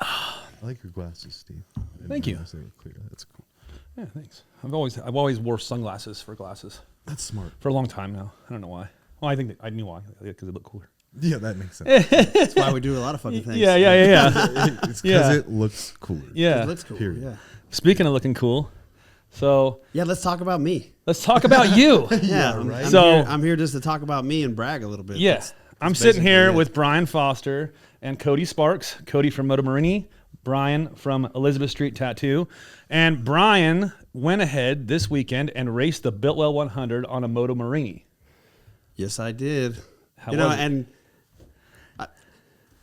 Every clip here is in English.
I like your glasses, Steve. Thank you. Clear. That's cool. Yeah, thanks. I've always wore sunglasses for glasses That's smart. for a long time now. I don't know why. Well, I think I knew why, because it looked cooler. Yeah, that makes sense. That's why we do a lot of fucking things. Yeah. It's because it looks cooler. Yeah. It looks cool. Period. Yeah. Speaking of looking cool, so Yeah, let's talk about me. let's talk about you. Yeah, right. I'm here just to talk about me and brag a little bit. Yeah. That's I'm sitting here basically it. with Brian Foster and Cody Sparks. Cody from Moto Morini, Brian from Elizabeth Street Tattoo. And Brian went ahead this weekend and raced the Biltwell 100 on a Moto Morini. Yes, I did. How was it? And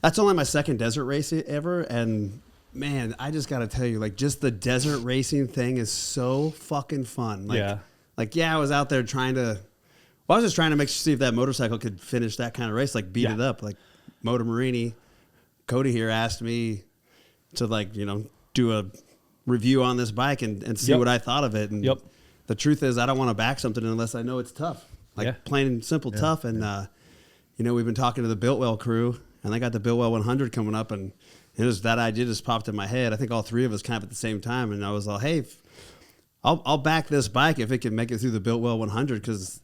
that's only my second desert race ever. And man, I just got to tell you, like, just the desert racing thing is so fucking fun. Like, I was out there trying to, I was just trying to see if that motorcycle could finish that kind of race, like beat it up. Like Moto Morini, Cody here asked me to, like, do a review on this bike and see what I thought of it. And the truth is, I don't want to back something unless I know it's tough. Like plain and simple tough. And, we've been talking to the Biltwell crew, and they got the Biltwell 100 coming up, and it was that idea just popped in my head. I think all three of us kind of at the same time, and I was all, hey, I'll back this bike if it can make it through the Biltwell 100, because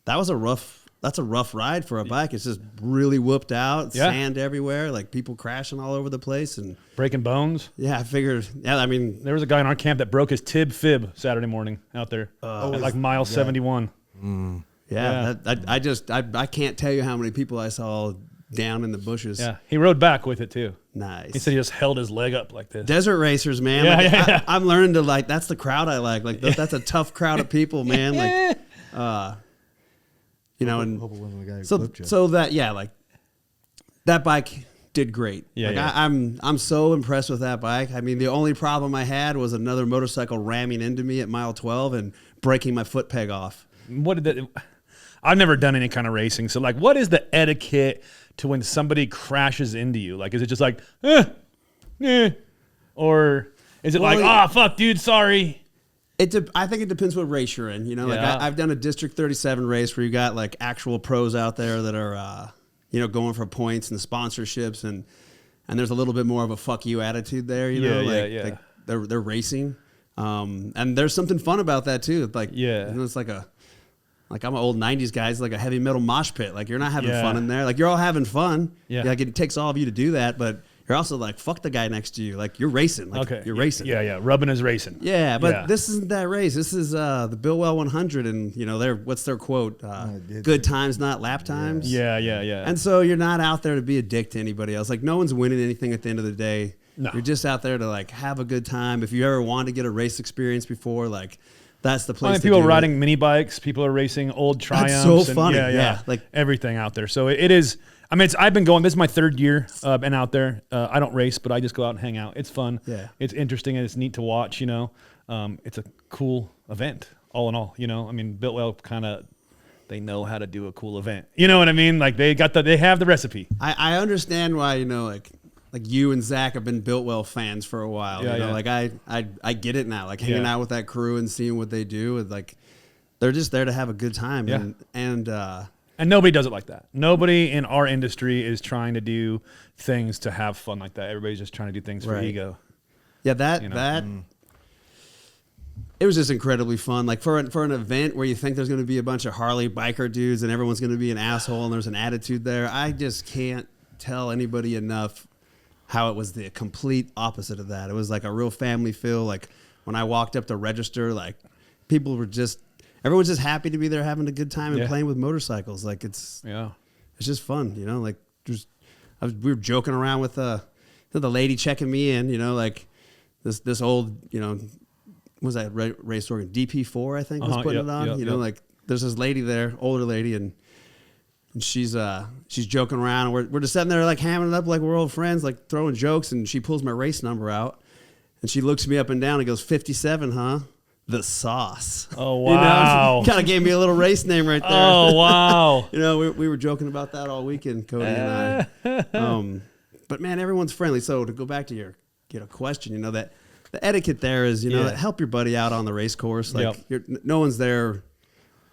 that's a rough ride for a bike. It's just really whooped out, sand everywhere, like people crashing all over the place and breaking bones. Yeah, I figured. Yeah, I mean, there was a guy in our camp that broke his fib Saturday morning out there at like mile 71. I can't tell you how many people I saw down in the bushes. Yeah, he rode back with it too. Nice. He said he just held his leg up like this. Desert racers, man. Yeah, I'm learning to like. That's the crowd I like. Like that's a tough crowd of people, man. Like, and so that that bike did great. I'm so impressed with that bike. I mean, the only problem I had was another motorcycle ramming into me at mile 12 and breaking my foot peg off. I've never done any kind of racing, so like, what is the etiquette to when somebody crashes into you? Like, is it just like, or is it fuck, dude, sorry? I think it depends what race you're in. Like I've done a District 37 race where you got like actual pros out there that are, going for points and sponsorships, and there's a little bit more of a fuck you attitude there. Like they're racing, and there's something fun about that too. Like it's like I'm an old 90s guy. It's like a heavy metal mosh pit. Like you're not having fun in there. Like you're all having fun. Yeah. Like it takes all of you to do that, but you're also like, fuck the guy next to you. Like you're racing. Like you're racing. Yeah. Rubbing is racing. Yeah, but this isn't that race. This is the Biltwell 100, and what's their quote? Good times, not lap times. Yeah. And so you're not out there to be a dick to anybody else. Like no one's winning anything at the end of the day. No. You're just out there to like have a good time. If you ever wanted to get a race experience before, like that's the place. People riding mini bikes, people are racing old Triumphs. That's so funny. Yeah, like everything out there. So it is. I mean, I've been going. This is my third year and out there. I don't race, but I just go out and hang out. It's fun. Yeah, it's interesting and it's neat to watch. It's a cool event. All in all, I mean, Biltwell they know how to do a cool event. You know what I mean? Like they have the recipe. I understand why like you and Zach have been Biltwell fans for a while. Like I get it now. Like hanging out with that crew and seeing what they do, and like they're just there to have a good time. Yeah. And nobody does it like that. Nobody in our industry is trying to do things to have fun like that. Everybody's just trying to do things for ego. Yeah, it was just incredibly fun. Like for an event where you think there's going to be a bunch of Harley biker dudes and everyone's going to be an asshole and there's an attitude there, I just can't tell anybody enough how it was the complete opposite of that. It was like a real family feel. Like when I walked up to register, like everyone's just happy to be there having a good time and playing with motorcycles. Like it's just fun, like we were joking around with the lady checking me in, like this old, what was that race organ? DP4, I think was putting it on, like there's this lady there, older lady, and she's joking around. And we're just sitting there like hamming it up like we're old friends, like throwing jokes, and she pulls my race number out and she looks me up and down and goes, 57, huh? The Sauce. Oh, wow. Kind of gave me a little race name right there. Oh, wow. We were joking about that all weekend, Cody and I. But, man, everyone's friendly. So to go back to your question, that the etiquette there is, that help your buddy out on the race course. Like, no one's there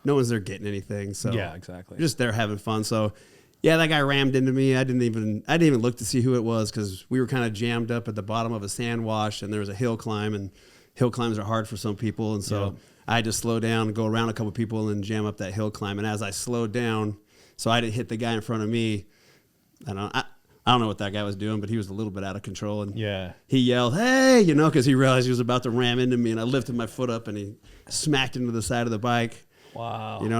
getting anything. So yeah, exactly. You're just there having fun. So, Yeah, that guy rammed into me. I didn't even look to see who it was because we were kind of jammed up at the bottom of a sand wash, and there was a hill climb, and hill climbs are hard for some people, and so I just slow down and go around a couple people and jam up that hill climb. And as I slowed down, so I didn't hit the guy in front of me. I don't know what that guy was doing, but he was a little bit out of control, and he yelled, "Hey!" Because he realized he was about to ram into me, and I lifted my foot up, and he smacked into the side of the bike. Wow. And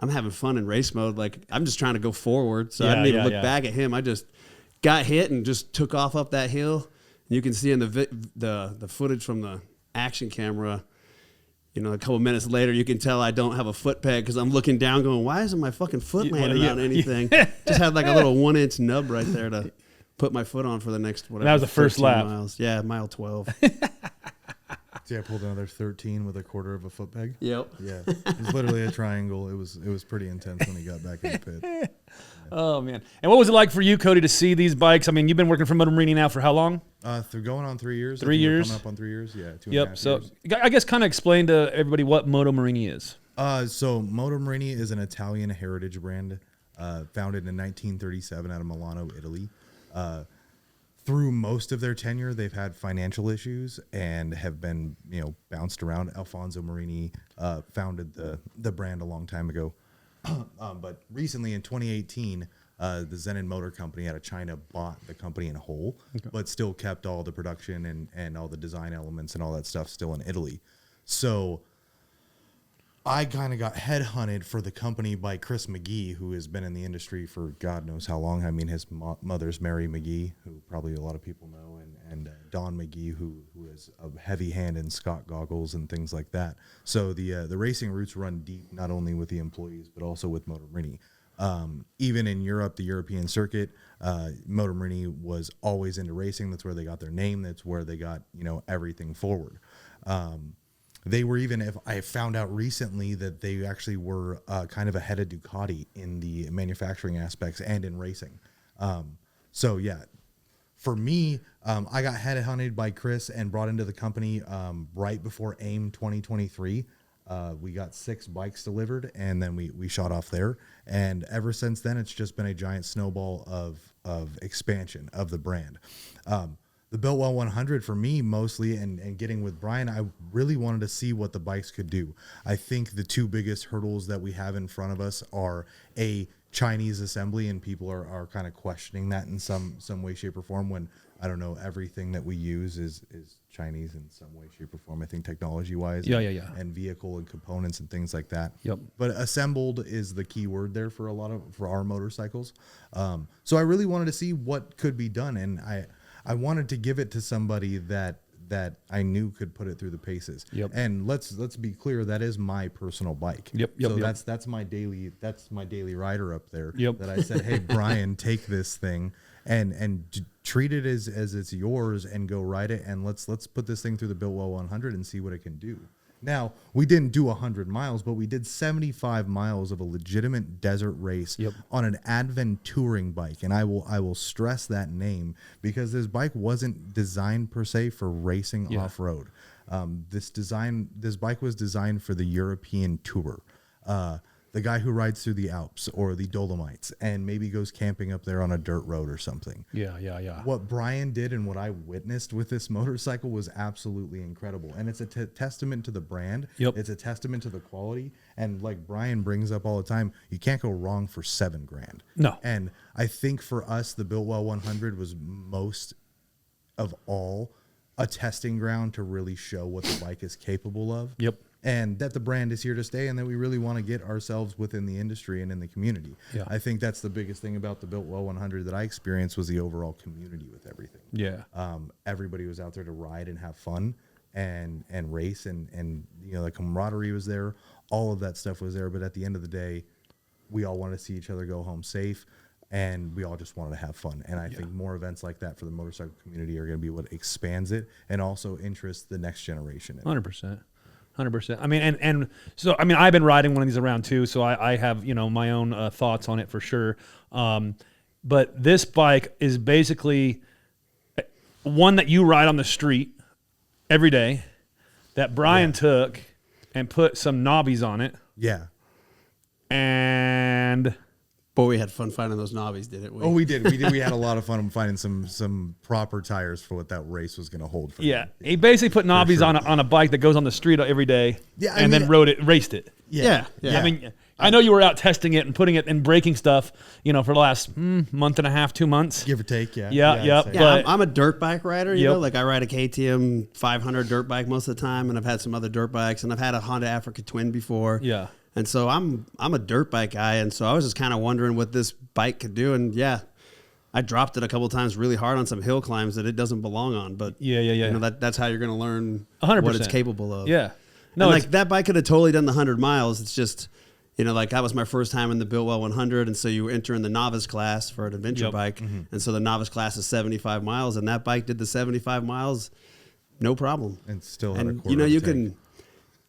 I'm having fun in race mode. Like, I'm just trying to go forward. So I didn't even look back at him. I just got hit and just took off up that hill. And you can see in the footage from the action camera, a couple minutes later, you can tell I don't have a foot peg because I'm looking down going, why isn't my fucking foot landing on anything? Just had like a little 1-inch nub right there to put my foot on for the next, whatever. That was the first lap. Miles. Yeah, mile 12. See, I pulled another 13 with a quarter of a foot peg. Yep. Yeah, it was literally a triangle. It was pretty intense when he got back in the pit. Yeah. Oh man! And what was it like for you, Cody, to see these bikes? I mean, you've been working for Moto Morini now for how long? They're going on 3 years. 3 years. Coming up on 3 years. Yeah. 2.5 Yep. So years. I guess kind of explain to everybody what Moto Morini is. So Moto Morini is an Italian heritage brand, founded in 1937 out of Milano, Italy. Through most of their tenure, they've had financial issues and have been, bounced around. Alfonso Morini founded the brand a long time ago. But recently in 2018, the Zenin Motor Company out of China bought the company in whole, but still kept all the production and all the design elements and all that stuff still in Italy. So I kind of got headhunted for the company by Chris McGee, who has been in the industry for God knows how long. I mean, his mother's Mary McGee, who probably a lot of people know, and Don McGee, who is a heavy hand in Scott goggles and things like that. So the racing roots run deep, not only with the employees, but also with Moto Morini. Even in Europe, the European circuit, Moto Morini was always into racing. That's where they got their name. That's where they got, everything forward. They were if I found out recently that they actually were kind of ahead of Ducati in the manufacturing aspects and in racing. So yeah, for me, I got headhunted by Chris and brought into the company right before AIM 2023. We got 6 bikes delivered, and then we shot off there. And ever since then, it's just been a giant snowball of expansion of the brand. The Biltwell 100 for me mostly, and getting with Brian, I really wanted to see what the bikes could do. I think the 2 biggest hurdles that we have in front of us are a Chinese assembly, and people are kind of questioning that in some way, shape, or form, when I don't know, everything that we use is Chinese in some way, shape, or form. I think technology-wise, and vehicle and components and things like that. Yep. But assembled is the key word there for our motorcycles. So I really wanted to see what could be done, and I wanted to give it to somebody that I knew could put it through the paces. Yep. And let's be clear, that is my personal bike. Yep. So that's my daily rider up there. Yep. That I said, hey Brian, take this thing and treat it as it's yours and go ride it, and let's put this thing through the Biltwell 100 and see what it can do. Now, we didn't do 100 miles, but we did 75 miles of a legitimate desert race on an Advent touring bike. And I will stress that name because this bike wasn't designed per se for racing off-road. This bike was designed for the European tour. The guy who rides through the Alps or the Dolomites and maybe goes camping up there on a dirt road or something. Yeah. What Brian did and what I witnessed with this motorcycle was absolutely incredible. And it's a testament to the brand. Yep. It's a testament to the quality. And like Brian brings up all the time, you can't go wrong for $7,000. No. And I think for us, the Biltwell 100 was most of all a testing ground to really show what the bike is capable of. Yep. And that the brand is here to stay, and that we really want to get ourselves within the industry and in the community. Yeah. I think that's the biggest thing about the Biltwell 100 that I experienced was the overall community with everything. Yeah. Everybody was out there to ride and have fun and race, and the camaraderie was there. All of that stuff was there. But at the end of the day, we all wanted to see each other go home safe, and we all just wanted to have fun. And I think more events like that for the motorcycle community are going to be what expands it and also interests the next generation. 100%. 100%. I mean, and so, I mean, I've been riding one of these around too, so I have, my own thoughts on it for sure. But this bike is basically one that you ride on the street every day that Brian took and put some knobbies on it. Yeah. And Boy, we had fun finding those knobbies, didn't we? Oh, we did. We had a lot of fun finding some proper tires for what that race was going to hold for. Yeah, them. he basically put knobbies sure. on a bike that goes on the street every day, Yeah, and then raced it. Yeah. I mean, I know you were out testing it and putting it and breaking stuff, for the last month and a half, 2 months. Give or take, yeah. Yeah, I'd yep. say. Yeah, But- I'm a dirt bike rider, you Yep. know, like I ride a KTM 500 dirt bike most of the time, and I've had some other dirt bikes, and I've had a Honda Africa Twin before. Yeah. And so I'm a dirt bike guy, and so I was just kind of wondering what this bike could do, and yeah, I dropped it a couple of times really hard on some hill climbs that it doesn't belong on, but Yeah. you know, that's how you're going to learn 100%. what it's capable of. Yeah. No, No, like that bike could have totally done the 100 miles. It's just, like that was my first time in the Biltwell 100, and so you enter in the novice class for an adventure Yep. bike, and so the novice class is 75 miles, and that bike did the 75 miles, no problem. And still had a And quarter of a you tank. can,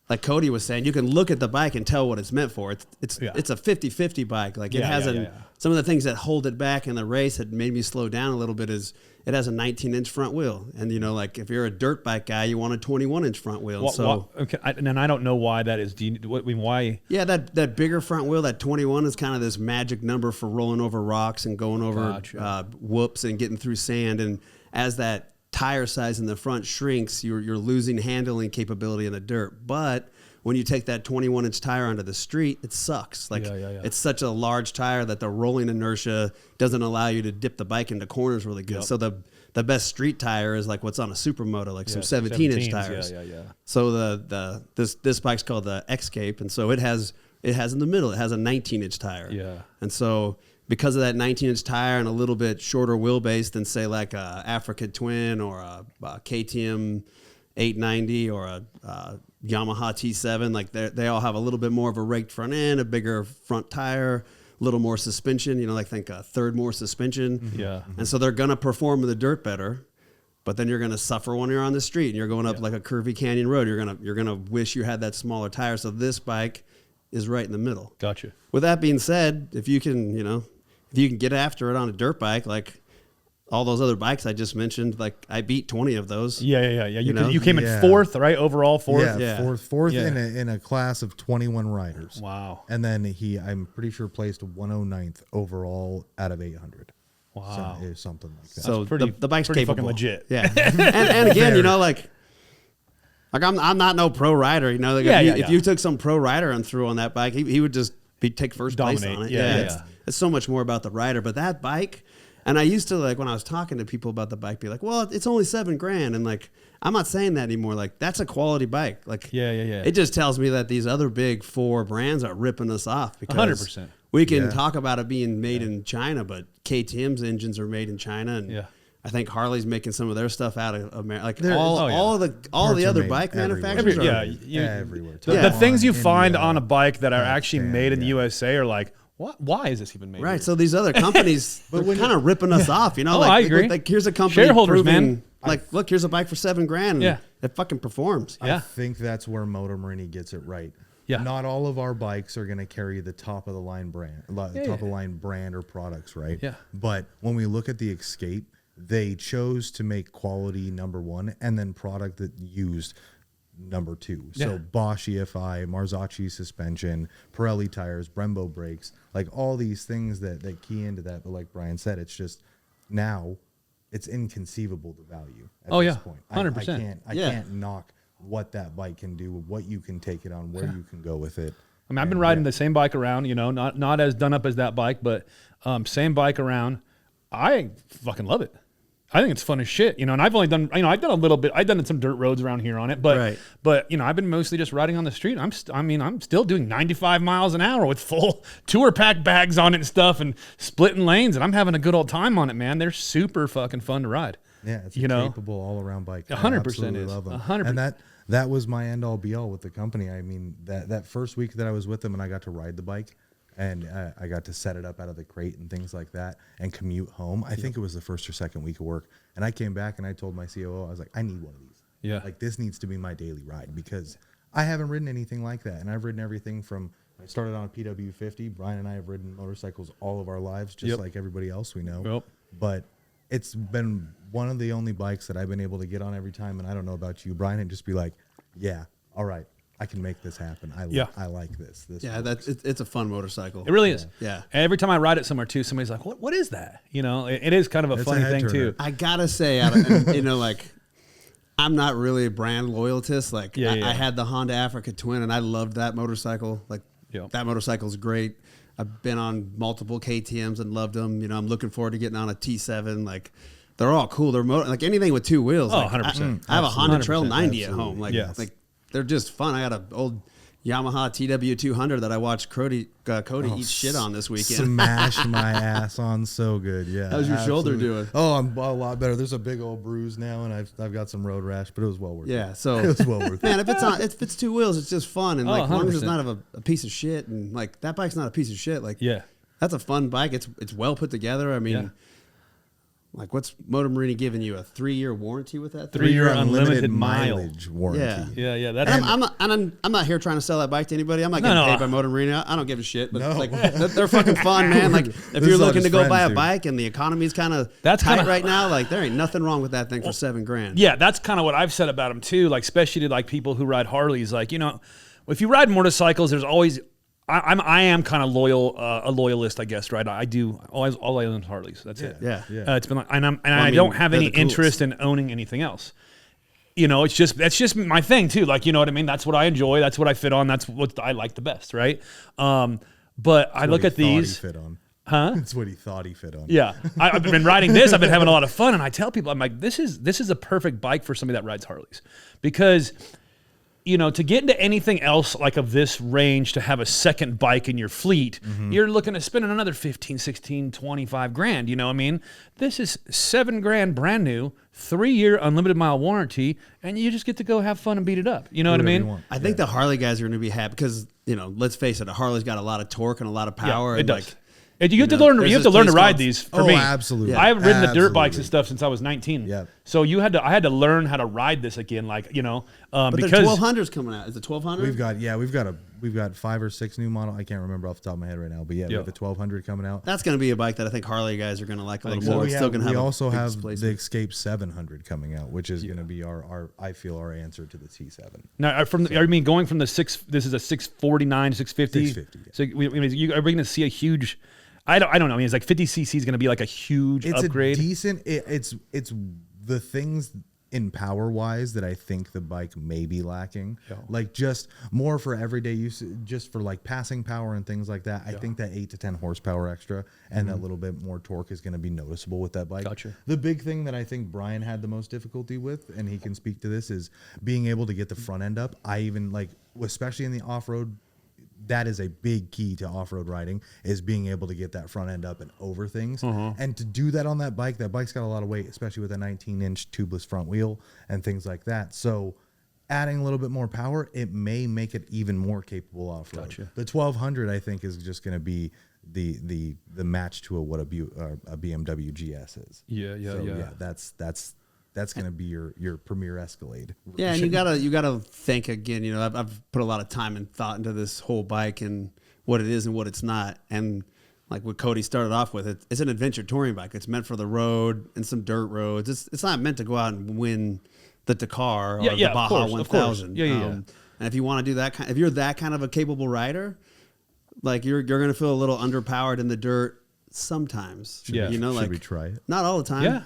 like Cody was saying, you can look at the bike and tell what it's meant for. It's a 50-50 bike. Like it has some of the things that hold it back in the race that made me slow down a little bit is it has a 19-inch front wheel, and like if you're a dirt bike guy, you want a 21-inch front wheel. okay, and I don't know why that is. Do you? Why? Yeah, that bigger front wheel, that 21 is kind of this magic number for rolling over rocks and going over Gotcha. whoops and getting through sand. And as that tire size in the front shrinks, you're losing handling capability in the dirt. But when you take that 21-inch tire onto the street, it sucks. Like it's such a large tire that the rolling inertia doesn't allow you to dip the bike into corners really good. Yep. So the best street tire is like what's on a supermoto, like some 17-inch tires. Yeah. So this bike's called the Xscape, and so it has in the middle, it has a 19-inch tire. Yeah. And so because of that 19-inch tire and a little bit shorter wheelbase than say like a Africa Twin or a KTM 890 or a Yamaha T7, like they all have a little bit more of a raked front end, a bigger front tire, a little more suspension, like think a third more suspension. Yeah. And so they're going to perform in the dirt better, but then you're going to suffer when you're on the street and you're going up like a curvy canyon road. You're going to wish you had that smaller tire. So this bike is right in the middle. Gotcha. With that being said, if you can get after it on a dirt bike, like all those other bikes I just mentioned, like I beat 20 of those. Yeah. You came in Yeah. fourth, right? Overall fourth. Yeah, fourth Yeah. in a class of 21 riders. Wow. And then I'm pretty sure placed 109th overall out of 800. Wow. So, something like that. So pretty- the bike's pretty capable. fucking legit. Yeah. and again, like I'm not no pro rider. Like if you took some pro rider and threw on that bike, he would just take first place Dominate. on it. Yeah. It's so much more about the rider. But that bike, and I used to, like, when I was talking to people about the bike, be like, well, it's only $7,000. And like, I'm not saying that anymore. Like, that's a quality bike. Like, Yeah. it just tells me that these other big four brands are ripping us off because 100%. we can Yeah. talk about it being made in China, but KTM's engines are made in China. And Yeah. I think Harley's making some of their stuff out of America. Like They're- all the Parts are other made bike everywhere. manufacturers Everywhere. The things you India, find on a bike that are actually Pakistan, made in the yeah. USA are like, what? Why is this even made? Right. here? So these other companies, they're kind of ripping us off, Oh, like, I agree. Like here's a company Shareholders, proving, man. like, look, here's a bike for $7,000. And Yeah. it fucking performs. Yeah. I think that's where Moto Morini gets it right. Yeah. Not all of our bikes are going to carry the top of the line brand, top of the line brand or products, right? Yeah. But when we look at the Escape, they chose to make quality number one and then product that used number two. So Yeah. Bosch EFI, Marzocchi suspension, Pirelli tires, Brembo brakes, like all these things that key into that. But like Brian said, it's just now it's inconceivable the value at Oh, this yeah. point. 100%. I can't knock what that bike can do, what you can take it on, where you can go with it. I mean, I've been riding the same bike around, not as done up as that bike, but same bike around. I fucking love it. I think it's fun as shit, and I've only done, I've done a little bit. I've done some dirt roads around here on it, but, Right. but I've been mostly just riding on the street. I'm still doing 95 miles an hour with full tour pack bags on it and stuff, and splitting lanes, and I'm having a good old time on it, man. They're super fucking fun to ride. Yeah, it's a capable all around bike. I 100% absolutely is. love them. 100%. And that was my end all be all with the company. I mean, that first week that I was with them and I got to ride the bike and I got to set it up out of the crate and things like that and commute home. I think it was the first or second week of work. And I came back and I told my COO, I was like, I need one of these. Yeah. Like this needs to be my daily ride because I haven't ridden anything like that. And I've ridden everything from, I started on a PW50. Brian and I have ridden motorcycles all of our lives, just like everybody else we know. Yep. But it's been one of the only bikes that I've been able to get on every time. And I don't know about you, Brian, and just be like, yeah, all right, I can make this happen. Yeah. I like this. Yeah, works. it's a fun motorcycle. It really is. Yeah. And every time I ride it somewhere too, somebody's like, "What is that?" You know, it is kind of a It's a funny head thing turner. too. I gotta say, like, I'm not really a brand loyalist. Like, Yeah. I had the Honda Africa Twin, and I loved that motorcycle. Like, Yeah. that motorcycle's great. I've been on multiple KTM's and loved them. You know, I'm looking forward to getting on a T7. Like, they're all cool. They're like anything with two wheels. Oh, Like, 100%. I have a Honda Trail 100%. 90 at Absolutely. home. Like, Yes. like they're just fun. I got an old Yamaha TW200 that I watched Cody eat shit on this weekend. Smash my ass on so good. Yeah. How's your shoulder doing? Oh, I'm a lot better. There's a big old bruise now, and I've got some road rash, but it was well worth it. Yeah, so It was well worth it. man, if it's two wheels, it's just fun, and like as long as it's 100%. not a piece of shit, and like that bike's not a piece of shit. Like Yeah. that's a fun bike. It's well put together. I mean, Yeah. like what's Moto Morini giving you, a 3-year warranty with that? 3-year unlimited mileage. warranty. Yeah. Yeah. That's And I'm not here trying to sell that bike to anybody. I'm not getting No. paid by Moto Morini. I don't give a shit. But No. like they're fucking fun, man. Like if This you're is all looking to just go buy friends, a dude. bike and the economy's kind of That's tight kinda- right now, like there ain't nothing wrong with that thing for $7,000. Yeah, that's kind of what I've said about them too. Like, especially to like people who ride Harleys. Like, you know, if you ride motorcycles, there's always I am kind of loyal, a loyalist, I guess. Right? I do always all I own is Harleys. That's it. Yeah. It's been like, and I mean, don't have they're any the coolest. interest in owning anything else. You know, that's just my thing too. Like, you know what I mean? That's what I enjoy. That's what I fit on. That's what I like the best. Right? But I look at these. Fit on. Huh? It's what he thought he fit on. Yeah, I've been riding this. I've been having a lot of fun, and I tell people, I'm like, this is a perfect bike for somebody that rides Harleys, because, you know, to get into anything else like of this range, to have a second bike in your fleet, you're looking at spending another 15, 16, 25 grand. You know what I mean? This is $7,000 brand new, 3-year unlimited mile warranty, and you just get to go have fun and beat it up. You know what I Whatever you mean? want. I think the Harley guys are going to be happy because, you know, let's face it, a Harley's got a lot of torque and a lot of power. Yeah, it and does. Like, You have to know, learn. there's You have to this learn to place ride called- these. For Oh, me, absolutely. I haven't ridden the dirt bikes Absolutely. and stuff since I was 19. Yep. So I had to learn how to ride this again. Like, you know, but because the 1200's coming out. Is it 1200? We've got 5 or 6 new model. I can't remember off the top of my head right now, but yeah, we Yeah. have the 1200 coming out. That's going to be a bike that I think Harley guys are going to like a little so. more. we It's still going to have. we a also big have displacement. the Escape 700 coming out, which is going to be our answer to the T7. now I mean, going from the six. This is a 649, 650. 650, So are we going to see a huge? I don't know. I mean, it's like 50 cc is going to be like a huge It's upgrade. a decent. It's the things in power wise that I think the bike may be lacking. Yeah. Like just more for everyday use, just for like passing power and things like that. I think that 8 to 10 horsepower extra and that little bit more torque is going to be noticeable with that bike. Gotcha. The big thing that I think Brian had the most difficulty with, and he can speak to this, is being able to get the front end up. I even like, especially in the off-road, that is a big key to off-road riding, is being able to get that front end up and over things. And to do that on that bike's got a lot of weight, especially with a 19-inch tubeless front wheel and things like that. So adding a little bit more power, it may make it even more capable off-road. Gotcha. The 1200, I think, is just going to be the match to what a BMW GS is. Yeah. That's going to be your premier Escalade. Yeah, and you gotta think again. You know, I've put a lot of time and thought into this whole bike and what it is and what it's not. And like what Cody started off with, it's an adventure touring bike. It's meant for the road and some dirt roads. It's not meant to go out and win the Dakar or the of Baja course, 1000. Yeah. And if you want to do that, if you're that kind of a capable rider, like you're gonna feel a little underpowered in the dirt sometimes. Yeah. You know, Should like we try it? not all the time. Yeah.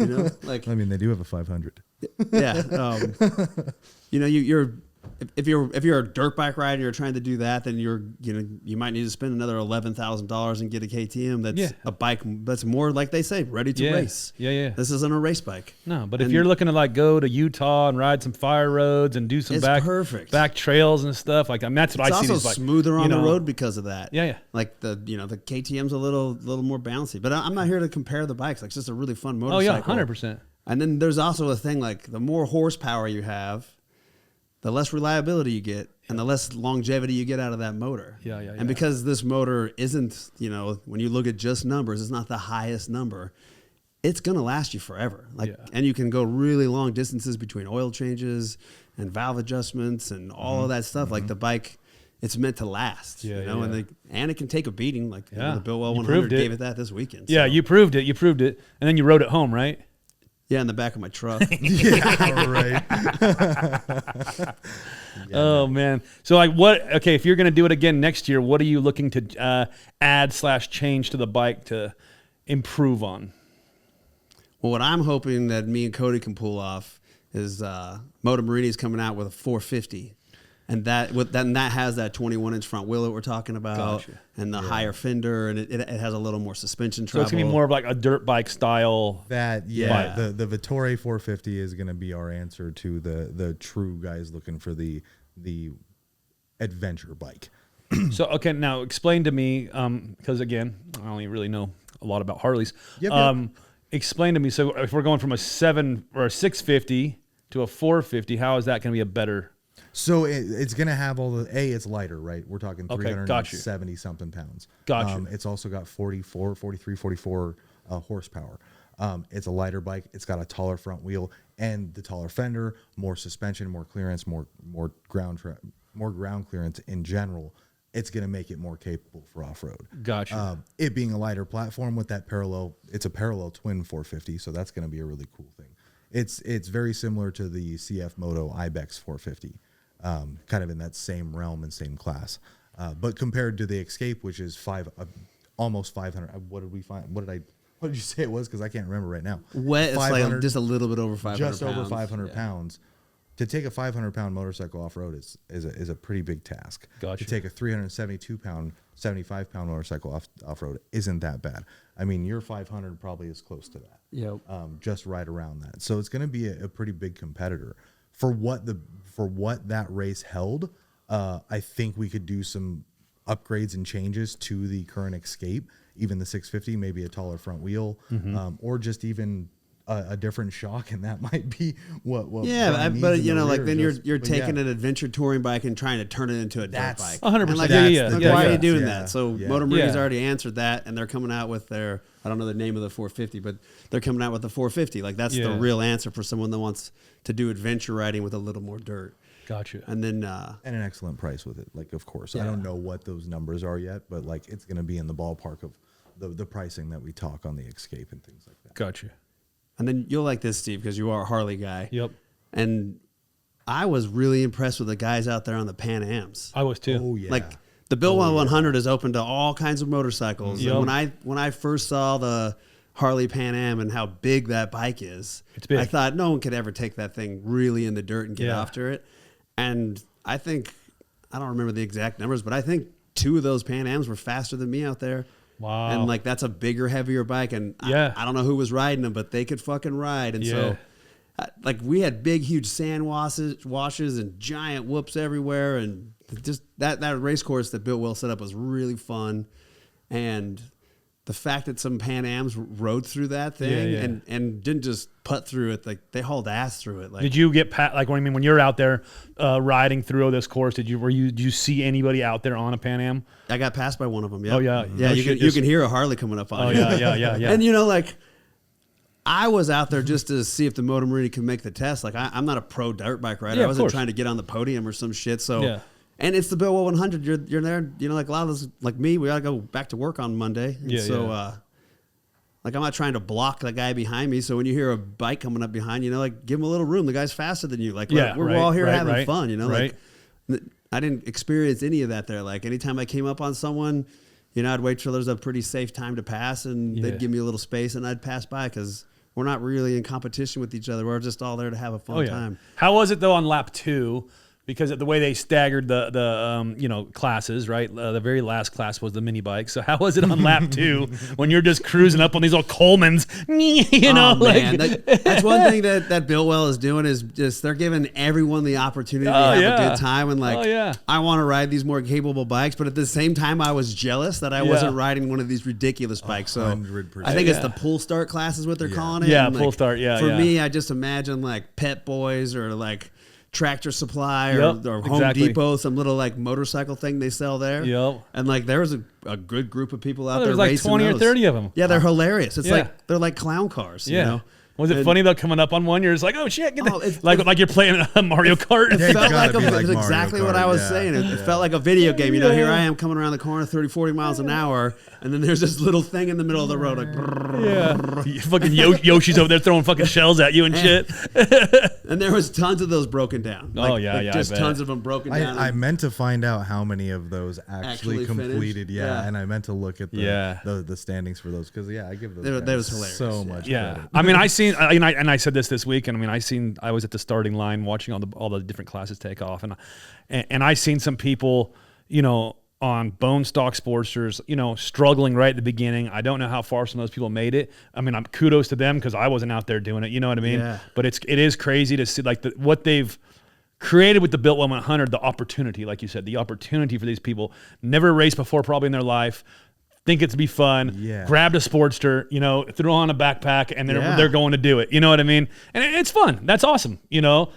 You know, like I mean, they do have a 500. yeah. You know, if you're a dirt bike rider, you're trying to do that, then you might need to spend another $11,000 and get a KTM that's a bike that's more, like they say, ready to race. Yeah. This isn't a race bike. No, but if you're looking to like go to Utah and ride some fire roads and do some It's back perfect. trails and stuff, like I mean, that's what It's I see. also These like smoother on you know, the road because of that. Yeah. Like the KTM's a little more bouncy, but I'm not here to compare the bikes. Like it's just a really fun Oh motorcycle. yeah, 100%. And then there's also a thing like the more horsepower you have, the less reliability you get and the less longevity you get out of that motor. Yeah. And because this motor isn't, when you look at just numbers, it's not the highest number, it's going to last you forever. And you can go really long distances between oil changes and valve adjustments and all of that stuff. Like the bike, it's meant to last. And it can take a beating. Like the Biltwell You 100 proved it. gave it that this weekend. Yeah, so. you proved it. And then you rode it home, right? Yeah, in the back of my truck. Yeah, right. Oh man. So like what? Okay, if you're gonna do it again next year, what are you looking to add/change to the bike to improve on? Well, what I'm hoping that me and Cody can pull off is Moto Morini's coming out with a 450. And that has that 21-inch front wheel that we're talking about, Gotcha. and the higher fender, and it has a little more suspension So travel. it's gonna be more of like a dirt bike style. That Yeah. the Vittore 450 is going to be our answer to the true guys looking for the adventure bike. So okay, now explain to me, because again, I only really know a lot about Harleys. Yep. Explain to me. So if we're going from a 650 to a 450, how is that going to be a better? So it's going to have all the it's lighter, right? We're talking Okay, got you. 370 something pounds. Got you. It's also got 44 horsepower. It's a lighter bike. It's got a taller front wheel and the taller fender, more suspension, more clearance, more ground clearance in general. It's going to make it more capable for off-road. Gotcha. It being a lighter platform with that it's a parallel twin 450, so that's going to be a really cool thing. It's very similar to the CF Moto Ibex 450, kind of in that same realm and same class. But compared to the Escape, which is almost 500, what did we find? What did you say it was? Because I can't remember right now. Wet, it's like just a little bit over 500 just pounds. over 500 pounds. To take a 500-pound motorcycle off-road is a pretty big task. Gotcha. To take a 372-pound, 75-pound motorcycle off-road isn't that bad. I mean, your 500 probably is close to that. Yep. Just right around that. So it's going to be a pretty big competitor. For what that race held, I think we could do some upgrades and changes to the current Escape, even the 650, maybe a taller front wheel, or just even a different shock, and that might be what Brian needs but in you the know, like rear then just- you're but taking yeah. an adventure touring bike and trying to turn it into a dirt That's bike. 100%. And like, Yeah, like, yeah, why are yeah. you doing Yeah, that? So yeah. Moto Marini's Yeah. already answered that, and they're coming out with their, I don't know the name of the 450, but they're coming out with the 450. Like that's the Yeah. real answer for someone that wants to do adventure riding with a little more dirt. Gotcha. And then And an excellent price with it. Like, of course, I Yeah. don't know what those numbers are yet, but like it's going to be in the ballpark of the pricing that we talk on the Escape and things like that. Gotcha. and then you'll like this, Steve, because you are a Harley guy. Yep. And I was really impressed with the guys out there on the Pan Ams. I was too. Oh yeah, Like the Biltwell 100 is open to all kinds of motorcycles. Yep. And when I first saw the Harley Pan Am and how big that bike is, It's big. I thought no one could ever take that thing really in the dirt and get Yeah. after it. And I think, I don't remember the exact numbers, but I think 2 of those Pan Ams were faster than me out there. Wow. And like that's a bigger, heavier bike. And Yeah. I don't know who was riding them, but they could fucking ride. And Yeah. so like we had big, huge sand washes and giant whoops everywhere. And just that race course that Biltwell set up was really fun. And the fact that some Pan Ams rode through that thing Yeah. and didn't just putt through it, like they hauled ass through it. Like Did you get like when you're out there riding through this course? Did you see anybody out there on a Pan Am? I got passed by one of them. Yep. Oh, yeah. Yeah. No you shit, can hear a Harley coming up on Oh you. yeah. And you know, like I was out there just to see if the Moto Morini could make the test. Like I'm not a pro dirt bike rider. Yeah, I of wasn't course. trying to get on the podium or some shit. So, Yeah. and it's the Biltwell 100. You're there. You know, like a lot of us, like me, we got to go back to work on Monday. And Yeah, so, yeah. like I'm not trying to block the guy behind me. So when you hear a bike coming up behind, you know, like give him a little room. The guy's faster than you. Like Yeah, we're right, all here right, having right, fun. You know, right. like I didn't experience any of that there. Like anytime I came up on someone, you know, I'd wait till there's a pretty safe time to pass, and Yeah. they'd give me a little space, and I'd pass by because we're not really in competition with each other. We're just all there to have a fun time. How was it though on lap 2? Because of the way they staggered the classes, right? The very last class was the mini bike. So how was it on lap 2 when you're just cruising up on these old Colemans? You know, Man, like that's one thing that Biltwell is doing is just they're giving everyone the opportunity to have a yeah. good time and like Oh, yeah. I want to ride these more capable bikes, but at the same time I was jealous that I wasn't riding one of these ridiculous bikes. So 100%. I think it's Yeah. the pull start class is what they're calling it. Yeah, And, pull like, start, yeah, For yeah. me, I just imagine like Pet Boys or like Tractor Supply Yep, or Home exactly. Depot, some little like motorcycle thing they sell there. Yep. And like there was a good group of people out there there's like racing 20 or those. 30 of them. Yeah, they're hilarious. It's Yeah. like they're like clown cars, you Yeah. know. Was it funny though coming up on one? You're just like, oh shit, get like you're playing a Mario Kart. It Yeah, felt like gotta be like it was Mario exactly Kart, what I was yeah. saying. It felt like a video game. You know, here I am coming around the corner 30, 40 miles an hour, and then there's this little thing in the middle of the road. Like, Yeah. Fucking Yoshi's over there throwing fucking shells at you and shit. And there was tons of those broken down. Oh, yeah, I just bet. tons of them broken down. I meant to find out how many of those actually completed. finished? Yeah, Yeah. and I meant to look at the standings for those because I give those That guys was hilarious. so much. Yeah, credit. I mean, I said this week, and I was at the starting line watching all the different classes take off, and I seen some people, on bone stock Sportsters, struggling right at the beginning. I don't know how far some of those people made it. I mean, I'm kudos to them because I wasn't out there doing it. You know what I mean? Yeah. But it is crazy to see like what they've created with the Biltwell 100, the opportunity, like you said, the opportunity for these people never raced before probably in their life. Think it's be fun. Yeah. Grabbed a Sportster, threw on a backpack, and they're going to do it. You know what I mean? And it's fun. That's awesome.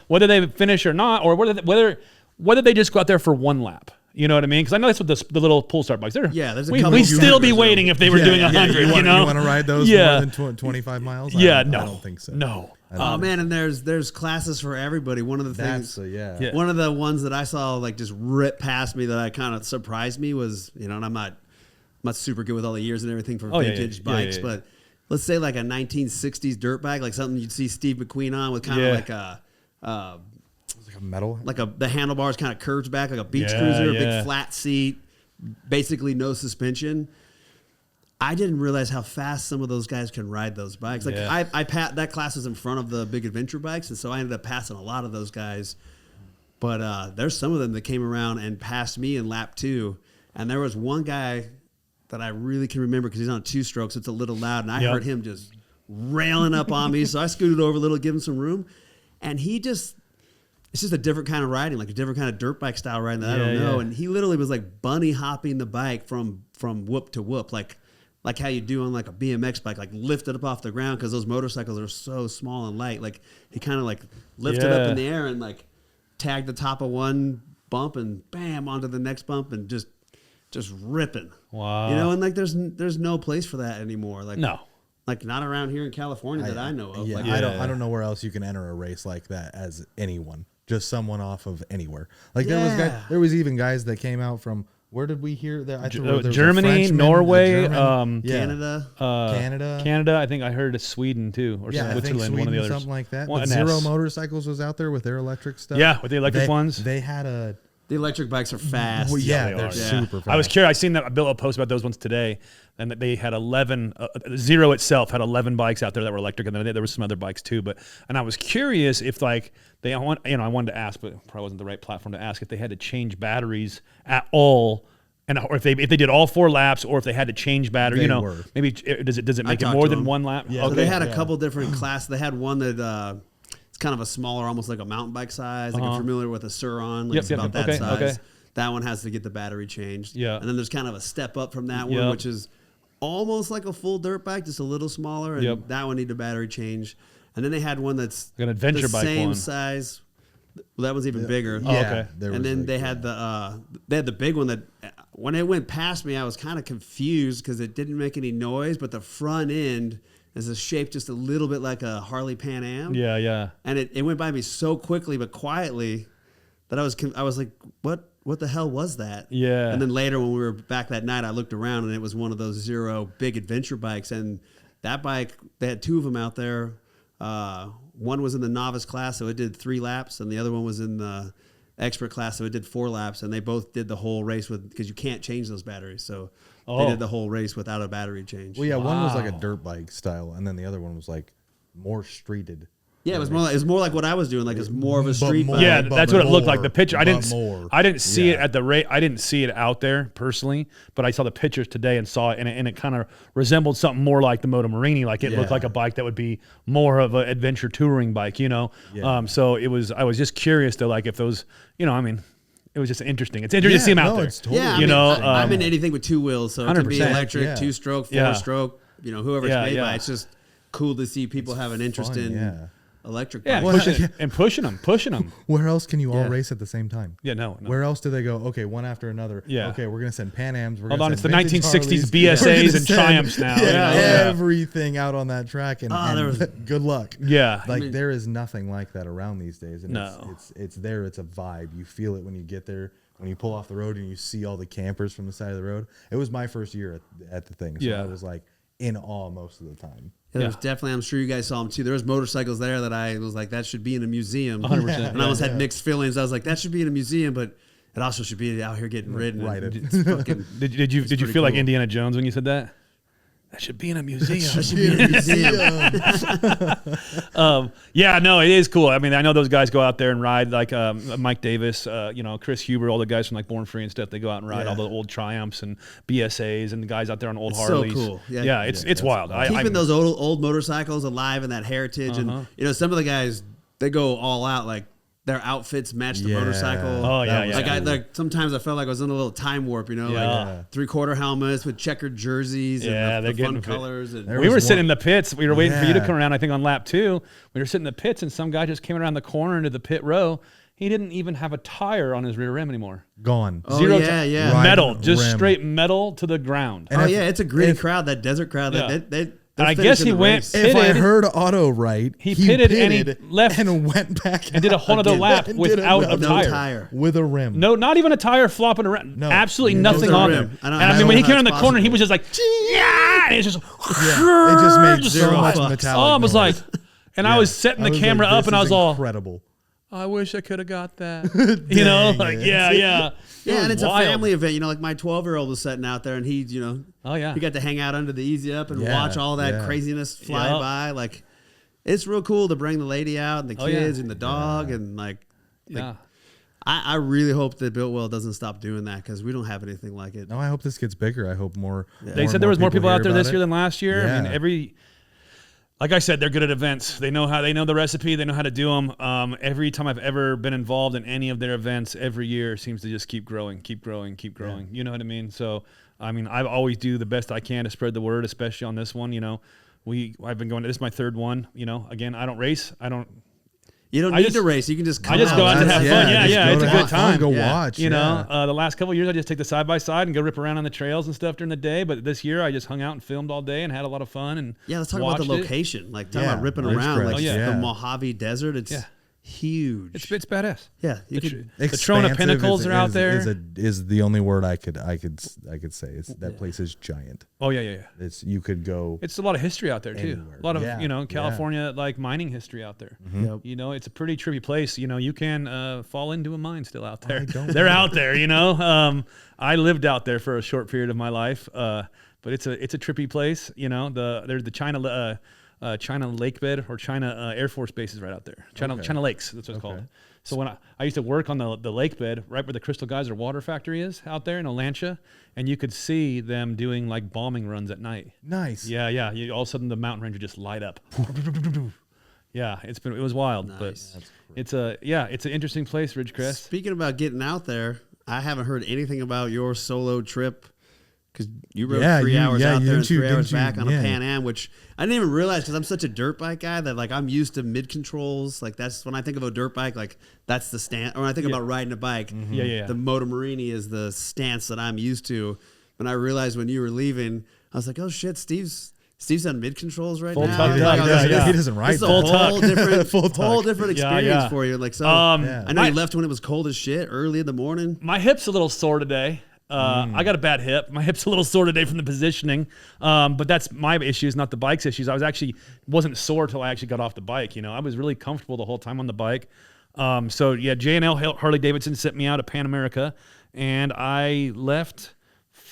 Whether they finish or not, or whether they just go out there for one lap. You know what I mean? Because I know that's what the little pull start bikes. There's a we couple. We'd still be waiting if they were doing 100. You want to ride those Yeah. more than 25 miles? Yeah, I no, don't think so. No. Oh man, and there's classes for everybody. One of the That's things, Yeah. one of the ones that I saw like just rip past me that I kind of surprised me was, and I'm not super good with all the years and everything for vintage bikes, but let's say like a 1960s dirt bike, like something you'd see Steve McQueen on with kind of like a Like a metal. the handlebars kind of curves back like a beach cruiser, a big flat seat, basically no suspension. I didn't realize how fast some of those guys can ride those bikes. Like that class was in front of the big adventure bikes, and so I ended up passing a lot of those guys. But there's some of them that came around and passed me in lap 2, and there was one guy that I really can remember because he's on 2-stroke, so it's a little loud, and I heard him just railing up on me. So I scooted over a little, give him some room, and it's just a different kind of riding, like a different kind of dirt bike style riding that I don't know. And he literally was like bunny hopping the bike from whoop to whoop, like how you do on like a BMX bike, like lift it up off the ground because those motorcycles are so small and light. Like he kind of like lifted up in the air and like tagged the top of one bump and bam onto the next bump and just ripping. Wow. And like there's no place for that anymore. Like No. Like not around here in California that I know of. Yeah, Like, I don't know where else you can enter a race like that as anyone. Just someone off of anywhere. Like there was even guys that came out from, where did we hear that? I think there was a Germany, Frenchman, Norway, Canada. Canada. I think I heard it's Sweden too, or I think Switzerland, Sweden, one of the others. something like that. One- But an Zero S. Motorcycles was out there with their electric stuff. Yeah, with the electric ones. They had a. The electric bikes are fast. Well, yeah, they they're are. super fast. I was curious. I seen that Bill post about those ones today, and that they had 11. Zero itself had 11 bikes out there that were electric, and then there was some other bikes too. And I was curious if like I wanted to ask, but probably wasn't the right platform to ask if they had to change batteries at all. Or if they did all 4 laps, or if they had to change battery, They were. maybe does it make it talked more to than them. one lap? Yeah. So Okay. they had a couple different classes. They had one that it's kind of a smaller, almost like a mountain bike size. Like I'm familiar with a Suron, like it's about that Okay, size. okay. That one has to get the battery changed. Yeah. And then there's kind of a step up from that one, Yep. which is almost like a full dirt bike, just a little smaller. And Yep. that one needed a battery change. And then they had one that's Like an adventure the bike same one. size. Well, that one's even bigger. Oh, okay. And then they had the big one that when it went past me, I was kind of confused because it didn't make any noise, but the front end is a shape just a little bit like a Harley Pan Am. Yeah, yeah. And it went by me so quickly but quietly that I was like, what the hell was that? Yeah. And then later when we were back that night, I looked around and it was one of those Zero big adventure bikes. And that bike, they had 2 of them out there. One was in the novice class, so it did 3 laps, and the other one was in the expert class, so it did 4 laps. And they both did the whole race because you can't change those batteries, so they did the whole race without a battery change. Well, yeah, one was like a Wow. dirt bike style, and then the other one was like more streeted. Yeah, it was more like what I was doing. Like it's more of a But street more. bike. Yeah, but that's what it looked like. more, The picture, I but more. didn't see it Yeah. at the rate. I didn't see it out there personally, but I saw the pictures today and saw it, and it kind of resembled something more like the Moto Morini. Like it looked Yeah. like a bike that would be more of an adventure touring bike, Yeah. So I was just curious to like if those, it was just interesting. It's interesting to see them out there. It's totally Yeah, I'm in anything with 2 wheels, so it can be 100%, electric, yeah. 2-stroke, Yeah. 4-stroke. Whoever it's Yeah, made yeah. by. It's just cool to see people have an interest fun, in yeah. electric Yeah, bikes. pushing them. Where else can you all Yeah. race at the same time? Yeah, no. Where else do they go? Okay, one after another. Yeah. Okay, we're gonna send Pan Ams. We're Hold gonna on, it's the send vintage 1960s Harleys, BSAs we're gonna and Triumphs now, Yeah, you know? Yeah. everything out on that track, and good luck. Yeah. Like there is nothing like that around these days, and No. it's there. It's a vibe. You feel it when you get there. When you pull off the road and you see all the campers from the side of the road. It was my first year at the thing, so Yeah. I was like in awe most of the time. Yeah, there's definitely, I'm sure you guys saw them too. There was motorcycles there that I was like, that should be in a museum. 100%. And I almost had mixed feelings. I was like, that should be in a museum, but it also should be out here getting ridden. Right. It's fucking, Did you pretty feel like cool. Indiana Jones when you said that? That should be in a museum. that should be in a museum. Yeah, no, it is cool. I mean, I know those guys go out there and ride, like Mike Davis, Chris Huber, all the guys from like Born Free and stuff. They go out and ride all the old Triumphs and BSAs and the guys out there on old It's so Harleys. cool. Yeah, it's wild. Keeping those old motorcycles alive and that heritage. And, some of the guys, they go all out. Like, their outfits match the motorcycle. Oh, yeah, That was yeah. Like sometimes I felt like I was in a little time warp, Yeah. like 3/4 helmets with checkered jerseys Yeah, and they're the fun getting fit. colors. And There We were was sitting one- in the pits. We were waiting for you to Yeah. come around, I think, on lap 2. We were sitting in the pits, and some guy just came around the corner into the pit row. He didn't even have a tire on his rear rim anymore. Gone. Oh, Zero yeah, ti- yeah. Metal, Riding just rim. straight metal to the ground. And oh if- yeah, it's a gritty if- crowd, that desert crowd. Yeah. They're I guess finishing he the went race. pit- If I pitted. heard auto right, He pitted and he left and went back and did a whole other again lap and without did a no tire. tire. with a rim. No, not even a tire flopping around. No. Absolutely No nothing rim. on there. I And don't I mean, know when he how came around the it's corner, he possible. was just like, yeah, and it's just, Yeah, it just made so Zero much fucks. metallic. oh, I was like, noise. and I was setting the I was camera like, up, this and I is was all, incredible. I wish I could have got that. You know, Dang like, it. yeah. It Yeah, was and it's wild. a family event. Like my 12-year-old was sitting out there, and he, Oh, yeah. he got to hang out under the easy up and Yeah, watch all that yeah. craziness fly Yeah. by. Like, it's real cool to bring the lady out and the Oh, yeah. kids and the dog and like. Yeah. I really hope that Biltwell doesn't stop doing that because we don't have anything like it. No, I hope this gets bigger. I hope more. They said there was more people out there this year than last year. I mean, Yeah. like I said, they're good at events. They know the recipe. They know how to do them. Every time I've ever been involved in any of their events, every year seems to just keep growing. Yeah. You know what I mean? So, I mean, I always do the best I can to spread the word, especially on this one. I've been going. This is my third one. Again, I don't race. You don't I need just- to race. You can just come I just out. go out to That's- have fun. just Yeah, go it's to a have good fun, time. Go Yeah. watch. The last couple of years I just take the side by side and go rip around on the trails and stuff during the day. But this year I just hung out and filmed all day and had a lot of fun. And Yeah, let's talk about the watched it. location. Like, talk Yeah, about ripping Ridgecrest. around. Like, Oh, yeah. the Mojave Desert. It's Yeah. huge. It's badass. yeah, you The could. The Trona Expansive Pinnacles are out there. Is the only word I could say. That place is giant. Oh yeah. You could go. It's a lot of history out there too. Anywhere. A lot of Yeah, California like mining history out there. Yep. It's a pretty trippy place. You can fall into a mine still out there. don't They're know. out there. I lived out there for a short period of my life, but it's a trippy place. There's the China Lake Bed or China Air Force Base is right out there. China Lakes, that's what it's called. So when I used to work on the lake bed, right where the Crystal Geyser water factory is out there in Olancha, and you could see them doing like bombing runs at night. Nice. Yeah. All of a sudden the mountain range would just light up. Yeah, it was wild, Nice. but it's an interesting place, Ridgecrest. Speaking about getting out there, I haven't heard anything about your solo trip because you rode Yeah, 3 hours out there and 3 hours didn't you- back on a yeah. Pan Am, which I didn't even realize because I'm such a dirt bike guy that like I'm used to mid controls. Like that's when I think of a dirt bike, like that's the stance. Or when I think about riding a bike, Yeah. the Moto Morini is the stance that I'm used to. When I realized when you were leaving, I was like, oh shit, Steve's on mid controls right Full now. tuck, Like, yeah, I was like, yeah. He doesn't ride It's a that. whole different, Full tuck. whole different Yeah, experience yeah. for you. Like so, Yeah. I know you left when it was cold as shit early in the morning. My hip's a little sore today. I got a bad hip. My hip's a little sore today from the positioning, but that's my issues, not the bike's issues. Wasn't sore till I actually got off the bike. I was really comfortable the whole time on the bike. J&L Harley Davidson sent me out at Pan America, and I left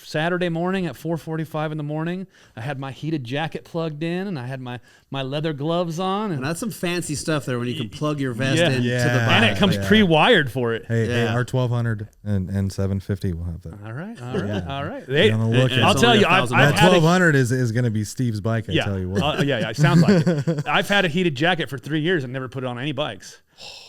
Saturday morning at 4:45 in the morning. I had my heated jacket plugged in, and I had my leather gloves on, And that's some fancy stuff there when you can plug your vest Yeah. into the Yeah. bike. and it comes Yeah. pre-wired for it. Hey, Yeah. our 1200 and 750 will have that. All right. Yeah. All right. Be on the lookout. and I'll it's tell only you, I've 1,000 had That a 1200 is going to be Steve's bike. I tell you what. yeah, it sounds like it. I've had a heated jacket for 3 years and never put it on any bikes.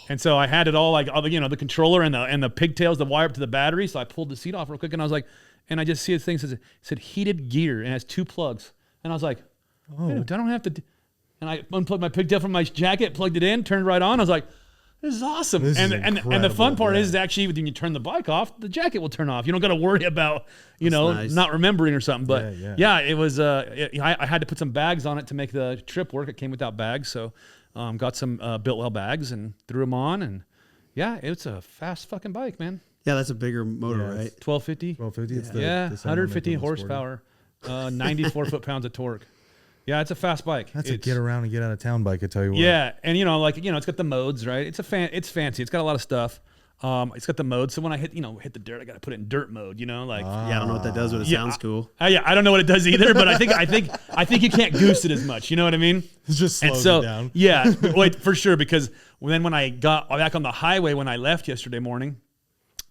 And so I had it all like, the controller and the pigtails to wire up to the battery. So I pulled the seat off real quick and I was like, and I just see a thing that said heated gear and it has 2 plugs. And I was like, dude, I don't have to. and I unplugged my pigtail from my jacket, plugged it in, turned right on. I was like, this is awesome. This is and the fun incredible, part yeah. is actually when you turn the bike off, the jacket will turn off. You don't got to worry about, nice. not remembering or something. But Yeah. it was, I had to put some bags on it to make the trip work. It came without bags. So got some Biltwell bags and threw them on. And yeah, it's a fast fucking bike, man. Yeah, that's a bigger motor, Yeah, right? 1250. 1250. It's the Yeah, the same one they 150 put in the Sporty. horsepower, 94 foot-pounds of torque. Yeah, it's a fast bike. That's it's, a get around and get out of town bike. I tell you what. Yeah, and it's got the modes, right? It's fancy. It's got a lot of stuff. It's got the modes. So when I hit the dirt, I got to put it in dirt mode. Yeah, I don't know what that does, but it sounds cool. I don't know what it does either, but I think you can't goose it as much. You know what I mean? It just slows it down. Yeah, wait, for sure. Because then when I got back on the highway when I left yesterday morning,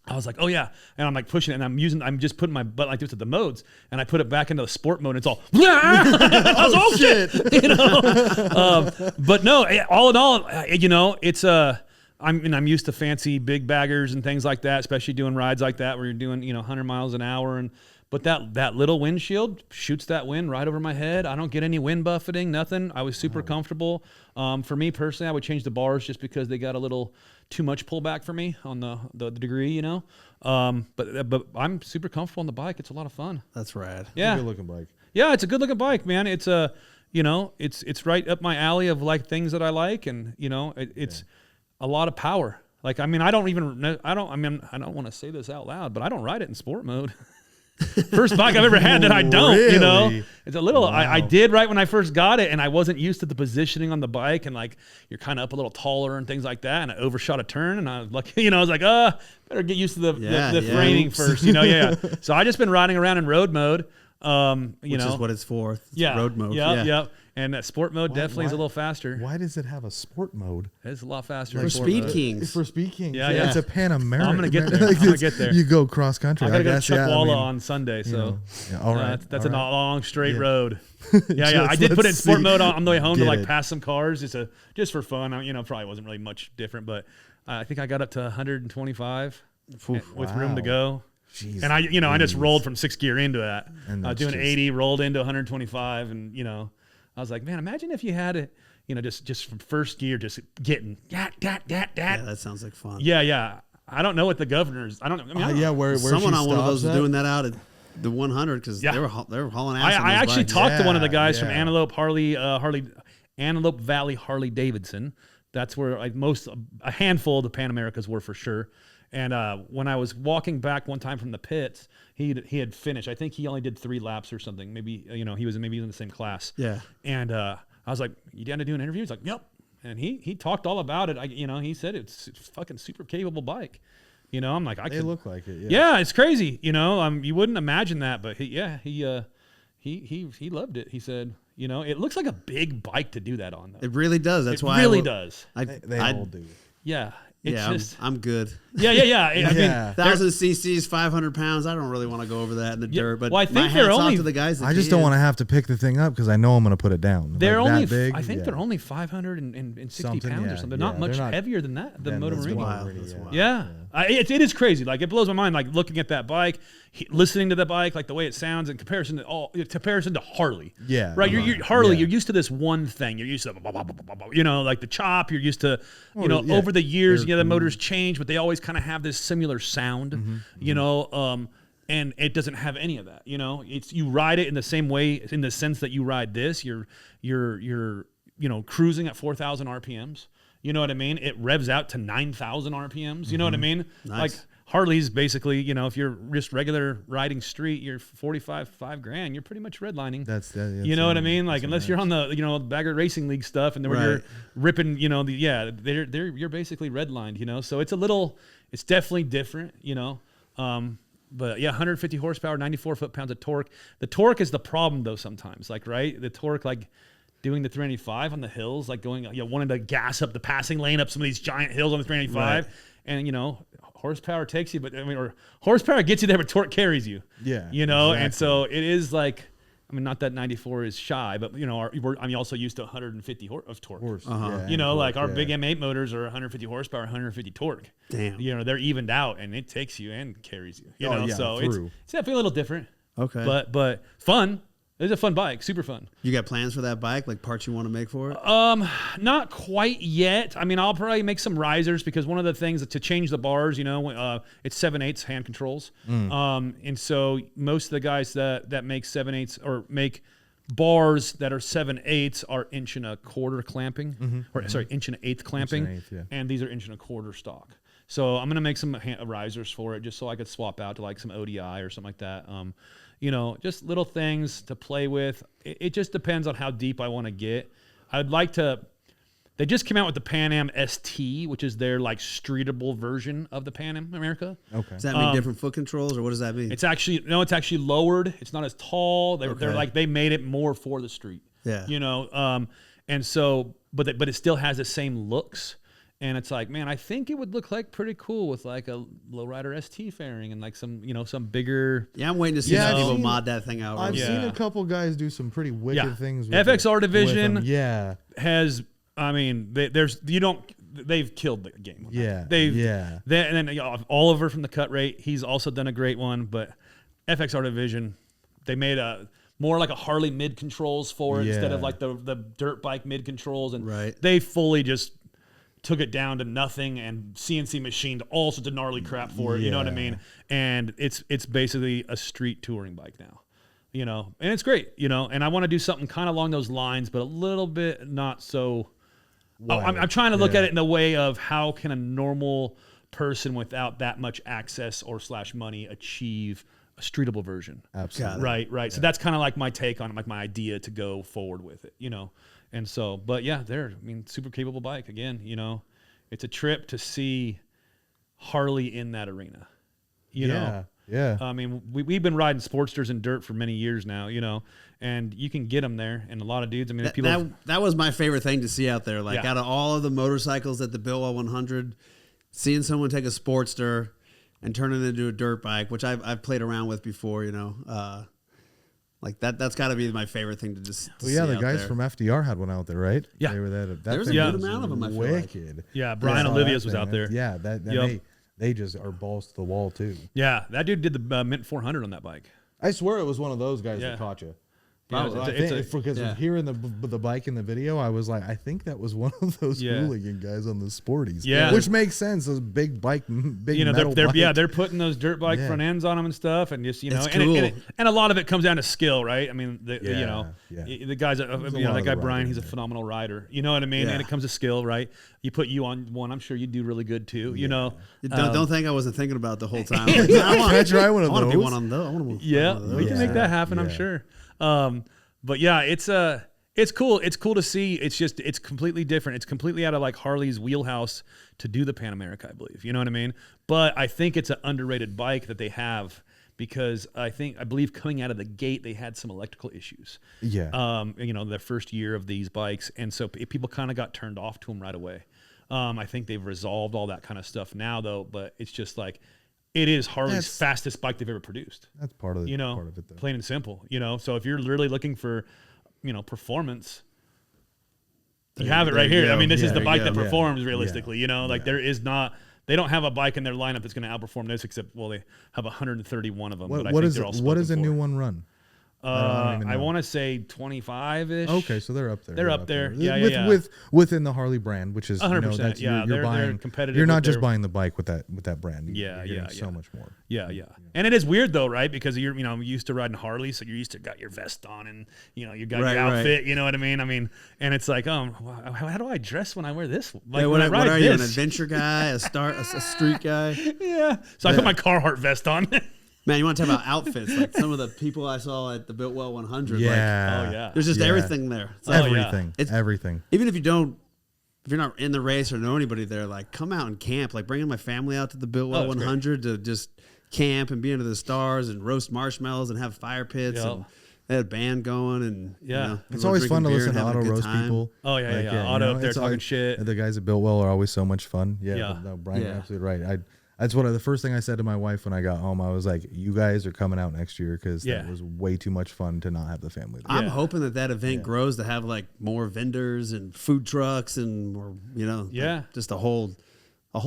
I was like, oh yeah, and I'm like pushing it, and I'm just putting my butt like this to the modes, and I put it back into the sport mode, and it's all, I was, oh shit, but no, all in all, it's I'm used to fancy big baggers and things like that, especially doing rides like that where you're doing 100 miles an hour, but that little windshield shoots that wind right over my head. I don't get any wind buffeting, nothing. I was super comfortable. For me personally, I would change the bars just because they got a little too much pullback for me on the degree, but I'm super comfortable on the bike. It's a lot of fun. That's rad. Yeah. Good looking bike. Yeah, it's a good looking bike, man. It's it's right up my alley of like things that I like, and it's a lot of power. Like, I mean, I don't want to say this out loud, but I don't ride it in sport mode. First bike I've ever had that I don't, Really? It's a little, Wow. I did right when I first got it, and I wasn't used to the positioning on the bike, and like, you're kind of up a little taller and things like that, and I overshot a turn, and I was like, I was like, better get used to the framing first, yeah. So I just been riding around in road mode, Which is what it's for. It's yeah. road mode. Yeah. And sport mode definitely is a why- little faster. Why does it have a sport mode? It's a lot faster. For in sport Speed mode. Kings. For Speed Kings. Yeah. It's a Pan American. I'm gonna get there. I'm gonna get there. You go cross country. I gotta go to guess, yeah, Chuckwalla on Sunday, so all right. that's all a right. long straight Yeah. road. Yeah. I did put it in let's sport see. mode on the way home to Get like it. pass some cars, just for fun. Probably wasn't really much different, but I think I got up to 125 with room to go. Jeez, And I just rolled from 6th gear into that. And that's doing just- 80, rolled into 125, and I was like, man, imagine if you had it, just from first gear, just getting dat. Yeah, that sounds like fun. Yeah. I don't know what the governors. I don't know. I mean, I don't know. where Someone she on one of stops those was at? doing that out at the 100 because Yeah. they were hauling ass. on I those actually bikes. talked to one of the Yeah, guys from yeah. Antelope Valley Harley Davidson. That's where a handful of the Pan Americas were for sure. And when I was walking back one time from the pits, he had finished. I think he only did 3 laps or something. Maybe he was maybe in the same class. Yeah. And I was like, "You down to do an interview?" He's like, "Yep." And he talked all about it. He said it's fucking super capable bike. I'm like, They look like it. yeah, it's crazy. You wouldn't imagine that, but he loved it. He said, it looks like a big bike to do that on, though. It really does. That's It why really does. They all do. Yeah, it's Yeah, just I'm good. yeah. I mean, Yeah. 1,000 cc's, 500 pounds. I don't really want to go over that in the Yeah, dirt. But well, I think my they're hats off only- to the guys. That I just don't can. want to have to pick the thing up because I know I'm going to put it down. they're Like, only. that big. I think yeah. they're only 560 Something, pounds yeah, or something. yeah, Not much they're not- heavier than that. The Yeah, Moto that's Morini. wild. Morini, That's wild. Yeah, it is crazy. Like, it blows my mind. Like, looking at that bike, listening to the bike, like the way it sounds in comparison to Harley. Yeah, right. You're Harley. yeah. You're used to this one thing. You're used to like the chop. You're used to yeah, over the years, air the cooled. motors change, but they always kind of have this similar sound. And it doesn't have any of that. It's you ride it in the same way in the sense that you ride this. You're cruising at 4,000 RPMs. You know what I mean? It revs out to 9,000 RPMs. You know what I mean? Nice. Like Harley's basically, if you're just regular riding street, you're $5,000. You're pretty much redlining. That's You know what I mean? Like, that's unless what you're on the Bagger Racing League stuff, and then where Right. you're ripping, you're basically redlined. So it's definitely different. But yeah, 150 horsepower, 94 foot-pounds of torque. The torque is the problem though sometimes. Like, right, the torque, like doing the 395 on the hills, like going, wanting to gas up the passing lane up some of these giant hills on the 395, Right. and horsepower takes you, or horsepower gets you there, but torque carries you. Yeah, and exactly. so it is like. I mean, not that 94 is shy, but I'm also used to 150 of torque. Horse. Uh-huh. Yeah, Like our yeah. big M8 motors are 150 horsepower, 150 torque. Damn. They're evened out, and it takes you and carries you. Oh, yeah, so through. it's definitely a little different. Okay. But fun. It's a fun bike, super fun. You got plans for that bike, like parts you want to make for it? Not quite yet. I mean, I'll probably make some risers because one of the things to change the bars, it's 7/8 hand controls. And so most of the guys that make 7/8 or make bars that are 7/8 are 1.25" clamping, or sorry, 1.125" clamping, 1.125", yeah. and these are 1.25" stock. So I'm gonna make some risers for it just so I could swap out to like some ODI or something like that. Just little things to play with. It just depends on how deep I want to get. I'd like to. They just came out with the Pan Am ST, which is their like streetable version of the Pan Am America. Okay. Does that mean different foot controls, or what does that mean? It's actually lowered. It's not as tall. They're like they made it more for the street. Yeah. And so, but it still has the same looks. And it's like, man, I think it would look like pretty cool with like a lowrider ST fairing and like some bigger. Yeah, I'm waiting to see how people mod that thing out. I've seen a couple guys do some pretty wicked things. With FXR division has. I mean, they've killed the game. Yeah. And then Oliver from the Cut Rate, he's also done a great one. But FXR division, they made more like a Harley mid controls for it instead of like the dirt bike mid controls, and they fully just took it down to nothing and CNC machined all sorts of gnarly crap for it. You know what I mean? And it's basically a street touring bike now. And it's great. And I want to do something kind of along those lines, but a little bit not so. I'm trying to look at it in the way of how can a normal person without that much access or / money achieve a streetable version. Absolutely. Right. Yeah. So that's kind of like my take on it, like my idea to go forward with it, And so, but yeah, super capable bike again, it's a trip to see Harley in that arena, know? Yeah. I mean, we've been riding Sportsters in dirt for many years now, and you can get them there. And a lot of dudes, I mean, that was my favorite thing to see out there. Like out of all of the motorcycles at the Biltwell 100, seeing someone take a Sportster and turn it into a dirt bike, which I've played around with before, like that's got to be my favorite thing to just. See the guys there. from FDR had one out there, right? Yeah, they were there. There was a good amount of them. I feel wicked. like. Yeah, Brian Olivia's was out there. Yeah, they just are balls to the wall too. Yeah, that dude did the Mint 400 on that bike. I swear it was one of those guys that caught you. Because hearing the bike in the video, I was like, I think that was one of those hooligan guys on the Sporties. Yeah, which makes sense. Those big metal bikes. They're putting those dirt bike front ends on them and stuff, and just it's cool. and a lot of it comes down to skill, right? I mean, the guys, that guy Brian, he's a phenomenal rider. You know what I mean? And it comes to skill, right? You put you on one, I'm sure you do really good too. Don't think I wasn't thinking about the whole time. Can I try one of those? I want to be one of those. We can make that happen. I'm sure. But yeah, it's cool. It's cool to see. It's completely different. It's completely out of like Harley's wheelhouse to do the Pan America, I believe. You know what I mean? But I think it's an underrated bike that they have because I believe coming out of the gate, they had some electrical issues. Yeah. Their first year of these bikes. And so people kind of got turned off to them right away. I think they've resolved all that kind of stuff now though, but it's just like, it is Harley's fastest bike they've ever produced. That's part of it, though. Plain and simple. So if you're really looking for, performance, you have it right here. I mean, this is the bike that performs realistically. There is not. They don't have a bike in their lineup that's going to outperform this, except they have 131 of them. What does a new one run? I want to say 25-ish. Okay, so they're up there. They're up there. Yeah. Within the Harley brand, which is 100%. You're buying competitive. You're not just buying the bike with that brand. You're getting so much more. Yeah. And it is weird though, right? Because you're used to riding Harley, so you're used to got your vest on and you got your outfit. Right. You know what I mean? And it's like, how do I dress when I wear this? Like, what are you, an adventure guy, a street guy? Yeah. So I put my Carhartt vest on. Man, you want to talk about outfits? Like some of the people I saw at the Biltwell 100. Yeah. There's just everything there. It's everything. It's everything. Even if you're not in the race or know anybody there, like come out and camp. Like bringing my family out to the Biltwell 100 to just camp and be under the stars and roast marshmallows and have fire pits. And they had a band going and it's always fun to listen to auto roast people. Oh yeah. Auto up there talking shit. The guys at Biltwell are always so much fun. Yeah. No, Brian, you're absolutely right. That's the first thing I said to my wife when I got home. I was like, you guys are coming out next year because that was way too much fun to not have the family there. I'm hoping that event grows to have like more vendors and food trucks and more, just a whole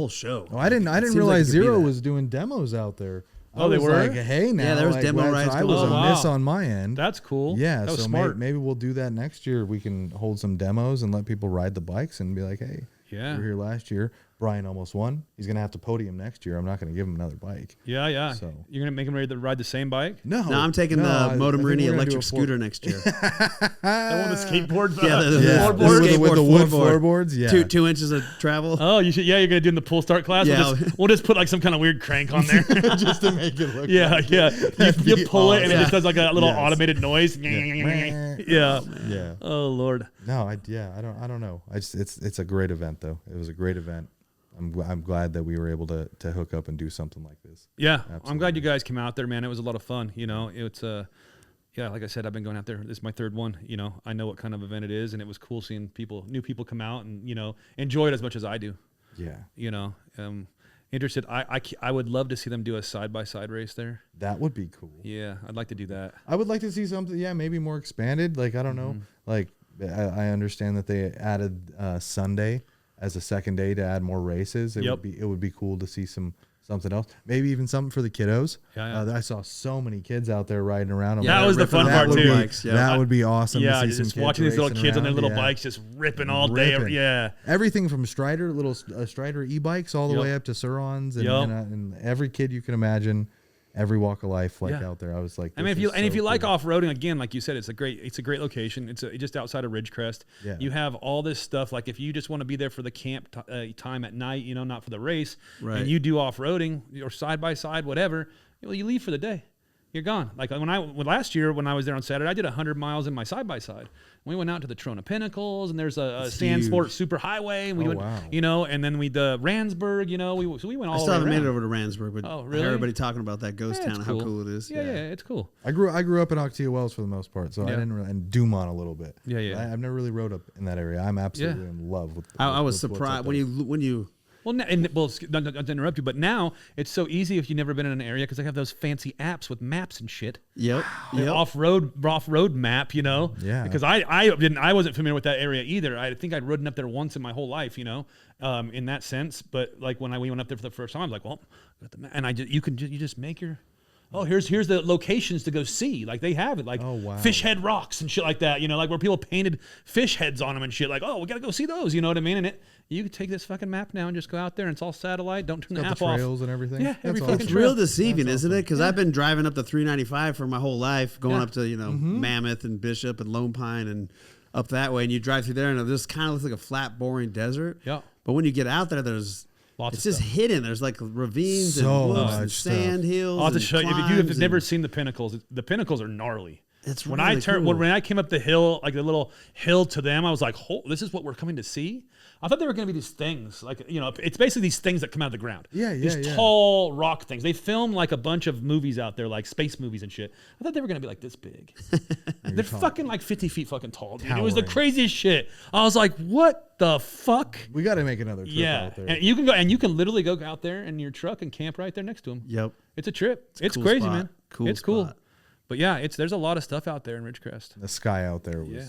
show. Oh, I didn't realize Zero was doing demos out there. Oh, they was were? like, hey, now. Yeah, there was like, demo well, rides I going was on. a Oh, miss wow. on my end. That's cool. Yeah, that was so smart. maybe we'll do that next year. We can hold some demos and let people ride the bikes and be like, hey, Yeah. you were here last year. Brian almost won. He's gonna have to podium next year. I'm not gonna give him another bike. Yeah. So- You're gonna make them ready to ride the same bike? No, I'm taking the Moto Morini electric scooter next year. That one with the skateboards? Yeah, the with skateboard the wood floorboard. floorboards. Yeah, 2 inches of travel. Oh, you should. Yeah, you're gonna do in the pull start class. Yeah. We'll just put like some kind of weird crank on there. just to make it look. Yeah. That'd You be pull it and it awesome. just does like a little Yes. automated noise. Yeah. Yeah. Yeah. Oh Lord. No, I don't know. It's a great event though. It was a great event. I'm glad that we were able to hook up and do something like this. Yeah, I'm Absolutely. glad you guys came out there, man. It was a lot of fun. You know, it's yeah, like I said, I've been going out there. This is my third one. You know, I know what kind of event it is, and it was cool seeing new people come out and enjoy it as much as I do. Yeah, You know, interested. I would love to see them do a side by side race there. that would be cool. Yeah, I'd like to do that. I would like to see something. Yeah, maybe more expanded. Like I don't know. Like I understand that they added Sunday as a second day to add more races. It would be cool to see something else. Maybe even something for the kiddos. Yeah. I saw so many kids out there riding around. Yeah, that was the fun part too. That would be awesome. Yeah, to see just some kids watching these little racing kids on their around. little Yeah. bikes just ripping all day. Ripping. Yeah. Everything from Strider e-bikes all the Yep. way up to Surons Yep. and every kid you can imagine, every walk of life Yeah. out there. I was like, I mean, if this you is so like cool. off-roading, again, like you said, it's a great location. It's just outside of Ridgecrest. Yeah. You have all this stuff. Like if you just want to be there for the camp time at night, not for the race, Right. and you do off-roading or side by side, whatever, well, you leave for the day. You're gone. Like last year when I was there on Saturday, I did 100 miles in my side by side. We went out to the Trona Pinnacles, and there's a Sandsport super highway, and we went, wow. and then we the Randsburg, so we went all I the still way haven't made around. it over to Randsburg, but Oh, I really? heard everybody talking about that ghost Yeah, town it's and how cool it is. Yeah, it's cool. I grew up in Octavia Wells for the most part, so I Yeah. Yeah. didn't really, and Dumont a little bit. Yeah. I've never really rode up in that area. I'm absolutely in love with. I was with what's up surprised there. when you Well, not to interrupt you, but now it's so easy if you've never been in an area because they have those fancy apps with maps and shit. Yep. Off-road map, Yeah. Because I wasn't familiar with that area either. I think I'd ridden up there once in my whole life, in that sense. But like when we went up there for the first time, I was like, well, got the map. And you just make your. Oh, here's the locations to go see. Like they have it, like Oh, wow. fish head rocks and shit like that. Like where people painted fish heads on them and shit. Like, oh, we gotta go see those. You know what I mean? And you can take this fucking map now and just go out there, and it's all satellite. Don't turn the Got app the off. trails and everything. Yeah, every That's fucking awesome. It's trail. real deceiving, That's isn't it? awesome. Because I've been driving up the 395 for my whole life, going Yeah. up to Mammoth and Bishop and Lone Pine and up that way, and you drive through there, and it just kind of looks like a flat, boring desert. Yeah. But when you get out there, it's Lots of just stuff. hidden. There's like ravines So and whoops and much stuff. sand hills. I'll have to and show you. If you climbs have never and- seen the pinnacles are gnarly. It's when really I turned cool. when I came up the hill, like the little hill to them, I was like, this is what we're coming to see. I thought they were going to be these things, like it's basically these things that come out of the ground. These tall rock things. They film like a bunch of movies out there, like space movies and shit. I thought they were going to be like this big. They're fucking like 50 feet fucking tall. Dude. It was the Towering. craziest shit. I was like, what the fuck? We got to make another trip out there. And you can literally go out there in your truck and camp right there next to them. Yep. It's a trip. It's cool crazy, spot. man. Cool It's cool. spot. But yeah, there's a lot of stuff out there in Ridgecrest. The sky out there was. Yeah.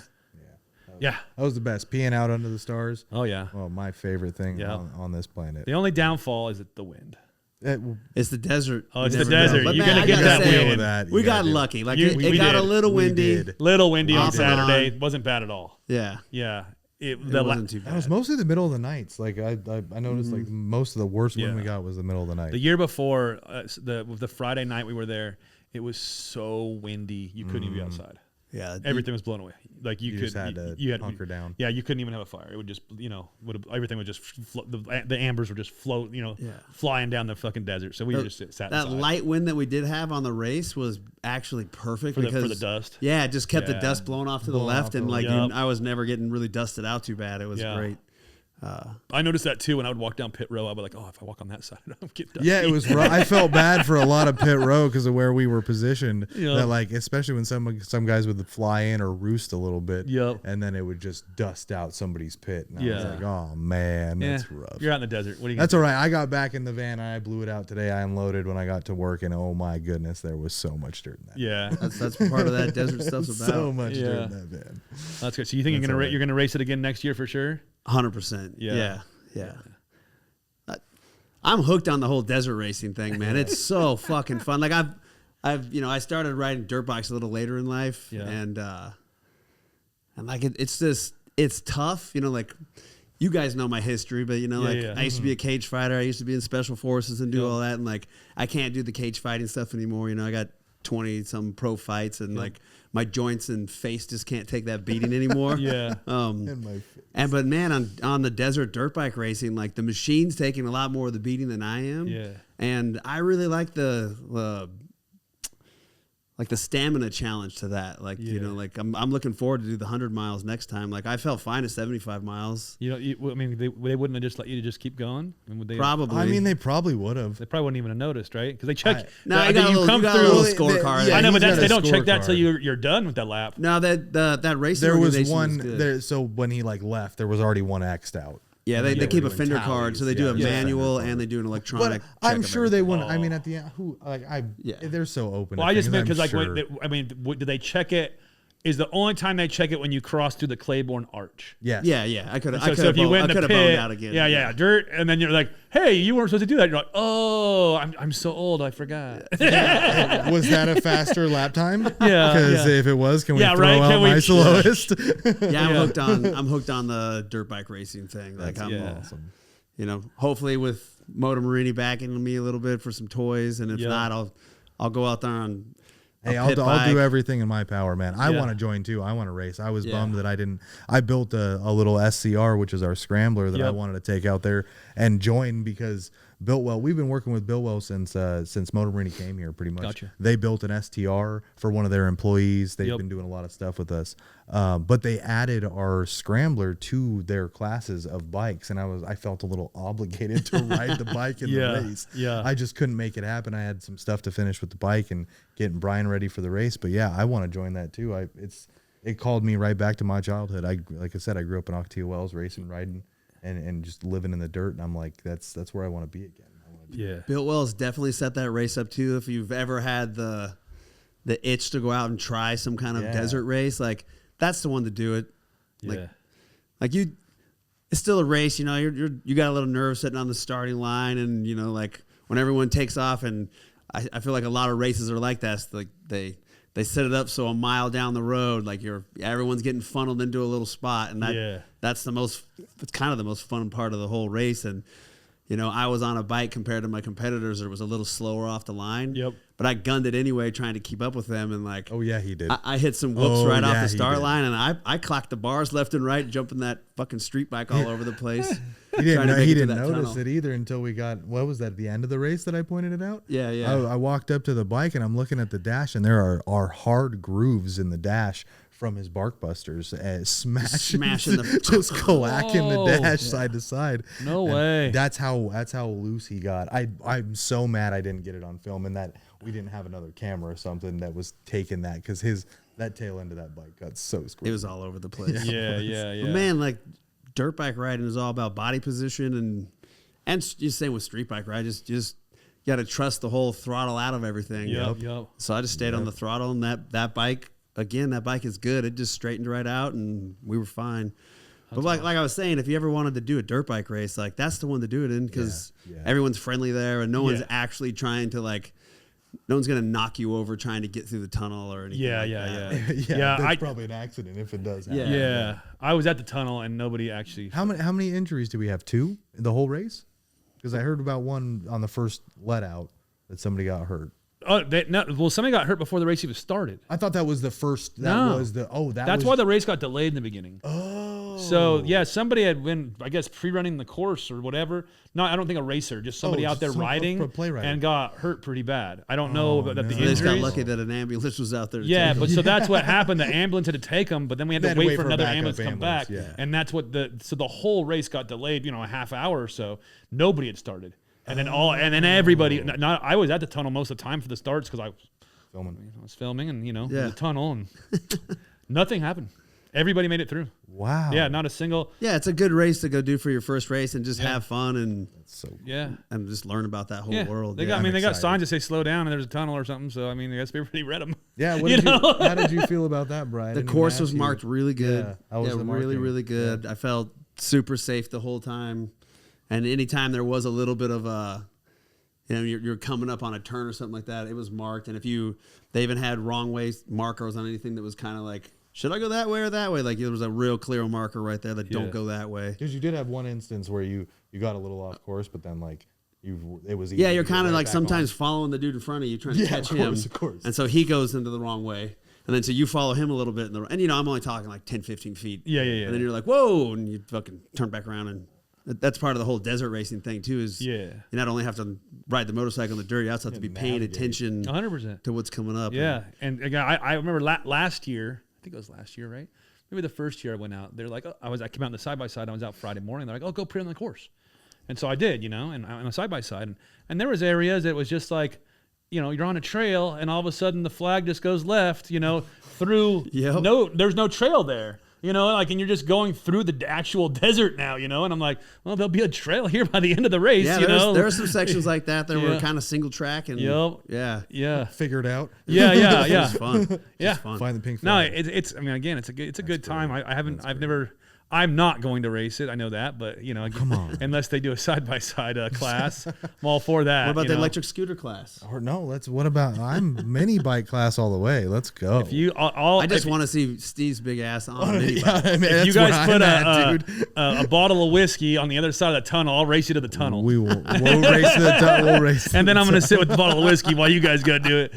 Yeah. That was the best. Peeing out under the stars. Oh yeah. Well, my favorite thing Yeah. on this planet. The only downfall is the wind. It's the desert. Oh, it's You the never know. desert. But You're man, gonna I get gotta that say, wind. that. We You got gotta do lucky. Like You- it we got a did. little We windy. did. Little windy on Off and Saturday. on. Wasn't bad at all. Yeah. Yeah. It It wasn't too That bad. was mostly the middle of the nights. Like I noticed, like most of the worst wind Yeah. we got was the middle of the night. The year before, the Friday night we were there, it was so windy you couldn't even be outside. Yeah. Everything was blown away. Like you just could, had to you had hunker down. Yeah, you couldn't even have a fire. It would just, everything would just the ambers would just float, flying down the fucking desert. So we were just sat That inside. light wind that we did have on the race was actually perfect For the because dust? Yeah, it just kept the Yeah. dust blowing off to the Blowing left, off to and the like left. I was never getting really dusted out too bad. It was Yeah. great. I noticed that too when I would walk down pit row. I'd be like, if I walk on that side, I don't get dusty. Yeah, it was rough. I felt bad for a lot of pit row because of where we were positioned. Yeah. That like, especially when some guys would fly in or roost a little bit. Yep. And then it would just dust out somebody's pit. And I was Yeah. like, oh man, Yeah. that's rough. You're out in the desert. What are you? That's all right. I got back in the van and I blew it out today. I unloaded when I got to work, and oh my goodness, there was so much dirt in that. Yeah, That's part of that desert stuff's about. So much Yeah. dirt in that van. that's good. So you think That's you're all right. gonna race it again next year for sure? 100%. Yeah. Yeah. I'm hooked on the whole desert racing thing, man. It's so fucking fun. Like I started riding dirt bikes a little later in life, and like it's tough, like you guys know my history, but I used to be a cage fighter. I used to be in special forces and do all that, and like I can't do the cage fighting stuff anymore. I got 20 some pro fights, and like my joints and face just can't take that beating anymore. But man, on the desert dirt bike racing, like the machine's taking a lot more of the beating than I am. And I really like the stamina challenge to that. Like, like I'm looking forward to do the 100 miles next time. Like I felt fine at 75 miles. They wouldn't have just let you just keep going? Would they, probably. I mean, they probably would have. They probably wouldn't even have noticed, right? Because they check. You got a little scorecard. I know, but they don't check that till you're done with that lap. No, that racing there was organization one good. there. So when he left, there was already one X'd out. Yeah, they keep a fender tallies. card, so they do a manual and they do an electronic. But I'm sure they wouldn't. I mean, at the end, they're so open. Well, I just meant because do they check it? Is the only time they check it when you cross through the Claiborne Arch? Yes. Yeah. I could have. So if you went in the pit, boned out again. dirt, and then you're like, hey, you weren't supposed to do that. You're like, oh, I'm so old, I forgot. Was that a faster lap time? Yeah. Because if it was, can we throw right? out my soloist? I'm hooked on the dirt bike racing thing. Like I'm awesome. Hopefully with Moto Morini backing me a little bit for some toys, and if not, I'll go out there on. Hey, I'll do everything in my power, man. I want to join too. I want to race. I was bummed that I didn't. I built a little SCR, which is our scrambler that I wanted to take out there and join because Biltwell. We've been working with Biltwell since Moto Morini came here, pretty much. Gotcha. They built an STR for one of their employees. They've been doing a lot of stuff with us, but they added our scrambler to their classes of bikes, and I felt a little obligated to ride the bike in the race. Yeah, I just couldn't make it happen. I had some stuff to finish with the bike and getting Brian ready for the race. But yeah, I want to join that too. It called me right back to my childhood. Like I said, I grew up in Ocotillo Wells, racing, riding. And just living in the dirt, and I'm like, that's where I want to be again. Biltwell's definitely set that race up too. If you've ever had the itch to go out and try some kind of desert race, like that's the one to do it. It's still a race. You got a little nerve sitting on the starting line, and like when everyone takes off, and I feel like a lot of races are like that. It's like they set it up so a mile down the road, like everyone's getting funneled into a little spot, and that's it's kind of the most fun part of the whole race. And I was on a bike compared to my competitors, it was a little slower off the line. But I gunned it anyway, trying to keep up with them, and like, oh yeah, he did. I hit some whoops right off the start line, and I clocked the bars left and right, jumping that fucking street bike all over the place. He didn't notice it either until we got, what was that, at the end of the race that I pointed it out? Yeah. I walked up to the bike and I'm looking at the dash, and there are hard grooves in the dash from his bark busters, smashing just clacking the dash side to side. No way. That's how loose he got. I'm so mad I didn't get it on film, and that we didn't have another camera or something that was taking that, because that tail end of that bike got so screwed. It was all over the place. Yeah. But man, like dirt bike riding is all about body position, and just same with street bike ride. Just you got to trust the whole throttle out of everything. Yep. So I just stayed on the throttle, and that bike. Again, that bike is good. It just straightened right out, and we were fine. But like I was saying, if you ever wanted to do a dirt bike race, like that's the one to do it in, because everyone's friendly there, and no one's actually trying to no one's gonna knock you over trying to get through the tunnel or anything. That's probably an accident if it does happen. Yeah. I was at the tunnel and nobody actually. How many injuries do we have? 2 in the whole race? Because I heard about one on the first let out that somebody got hurt. Somebody got hurt before the race even started. I thought that was the first. That's why the race got delayed in the beginning. Oh. So somebody had been, I guess, pre-running the course or whatever. No, I don't think a racer, just somebody out there riding and got hurt pretty bad. I don't know about the injuries. They just got lucky that an ambulance was out there. So that's what happened. The ambulance had to take them, but then we had to wait for another ambulance to come back, and that's what the whole race got delayed. A half hour or so. Nobody had started. And then everybody. I was at the tunnel most of the time for the starts because I was filming, and in the tunnel, and nothing happened. Everybody made it through. Wow. Yeah, not a single. Yeah, it's a good race to go do for your first race and just have fun and and just learn about that whole world. They got signs that say slow down and there's a tunnel or something. So I mean, I guess everybody read them. Yeah. How did you feel about that, Brian? The course was marked really good. Yeah, really good. I felt super safe the whole time. And anytime there was a little bit of a, you're coming up on a turn or something like that, it was marked. And they even had wrong way markers on anything that was kind of like, should I go that way or that way? Like there was a real clear marker right there that don't go that way. Because you did have one instance where you got a little off course, but then like it was easy. Yeah, you're to get kind of right like back sometimes on. following the dude in front of you, trying to catch him. Of course. And so he goes into the wrong way. And then so you follow him a little bit. And, I'm only talking like 10, 15 feet. Yeah. And then you're like, whoa. And you fucking turn back around. And that's part of the whole desert racing thing, too, is you not only have to ride the motorcycle in the dirt, you also have to be paying attention 100% to what's coming up. Yeah. And again, I remember last year, I think it was last year, right? Maybe the first year I went out. They're like, I came out in the side-by-side. I was out Friday morning. They're like, go put it on the course. And so I did, and on a side-by-side. And there was areas that was just like, you're on a trail, and all of a sudden the flag just goes left, through. Yep. There's no trail there. And you're just going through the actual desert now, and I'm like, well, there'll be a trail here by the end of the race, Yeah, there are some sections like that were kind of single track and Figured out. Yeah. It's fun. Yeah. Fun. Find the pink No, flag. it's again, it's a good time. I'm not going to race it. I know that, but Come on. unless they do a side by side class, I'm all for that. What about the electric scooter class? Or no, what about I'm mini bike class all the way. Let's go. If you I just want to see Steve's big ass on a mini bike. if you guys put a bottle of whiskey on the other side of the tunnel, I'll race you to the tunnel. We'll race the tunnel. We'll race. And then I'm going to sit with the bottle of whiskey while you guys go do it.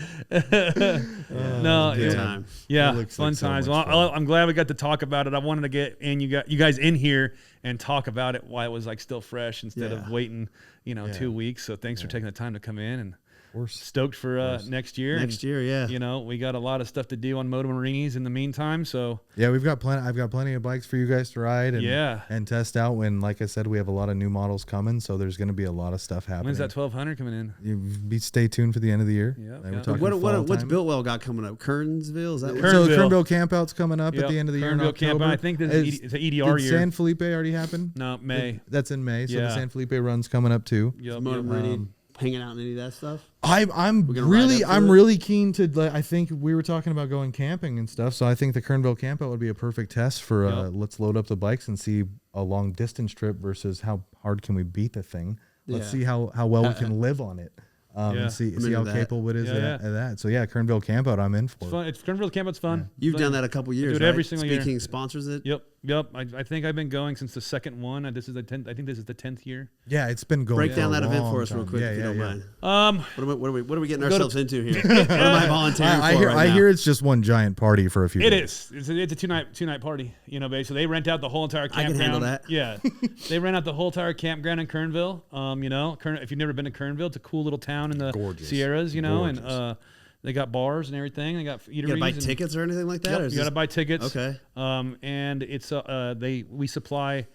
Good time. Yeah, looks fun like so times. much Well, fun. I'm glad we got to talk about it. I wanted to get you guys in here and talk about it while it was like still fresh instead of waiting, 2 weeks. So thanks for taking the time to come in, and We're stoked for next year. Next year, yeah. We got a lot of stuff to do on Moto Morinis in the meantime. So Yeah, I've got plenty of bikes for you guys to ride and test out. When, like I said, we have a lot of new models coming, so there's going to be a lot of stuff happening. when's that 1200 coming in? Stay tuned for the end of the year. Yep, We're yep. talking What's fall time. Biltwell got coming up? Kernsville? Is that what So the Kernville. Kernville campout's coming up at the end of the year in Kernville October. Camp. I think this is it's an EDR Did year. San Felipe already happen? No, May. That's in May. So the Yeah. San Felipe run's coming up too. Yep, Moto yep. Morini hanging out in any of that stuff? I'm gonna ride up to it? really keen to. I think we were talking about going camping and stuff, so I think the Kernville campout would be a perfect test for. Yep. Let's load up the bikes and see a long distance trip versus how hard can we beat the thing. Let's Yeah. see how well we can live on it. And see into how that. capable it is Yeah, at that. So yeah, Kernville campout, I'm in for. It's Kernville Campout's fun. You've Fun. done that a couple years, do it right? every single year. Speaking sponsors it? Yep. I think I've been going since the second one. This is the 10th. I think this is the 10th year. Yeah, it's been going. Break for down a that event long for us time. real quick if you don't mind. What are we getting Go to- ourselves into here? What am I volunteering for right I now? hear it's just one giant party for a few. It days. is. It's a two-night party. Basically they rent out the whole entire I campground. can handle that. Yeah, they rent out the whole entire campground in Kernville. If you've never been to Kernville, it's a cool little town in the Gorgeous. Sierras. Gorgeous. And they got bars and everything. They got eateries. You gotta buy and- tickets or anything like that? Yep, or is you got to this- buy tickets. Okay. And it's we supply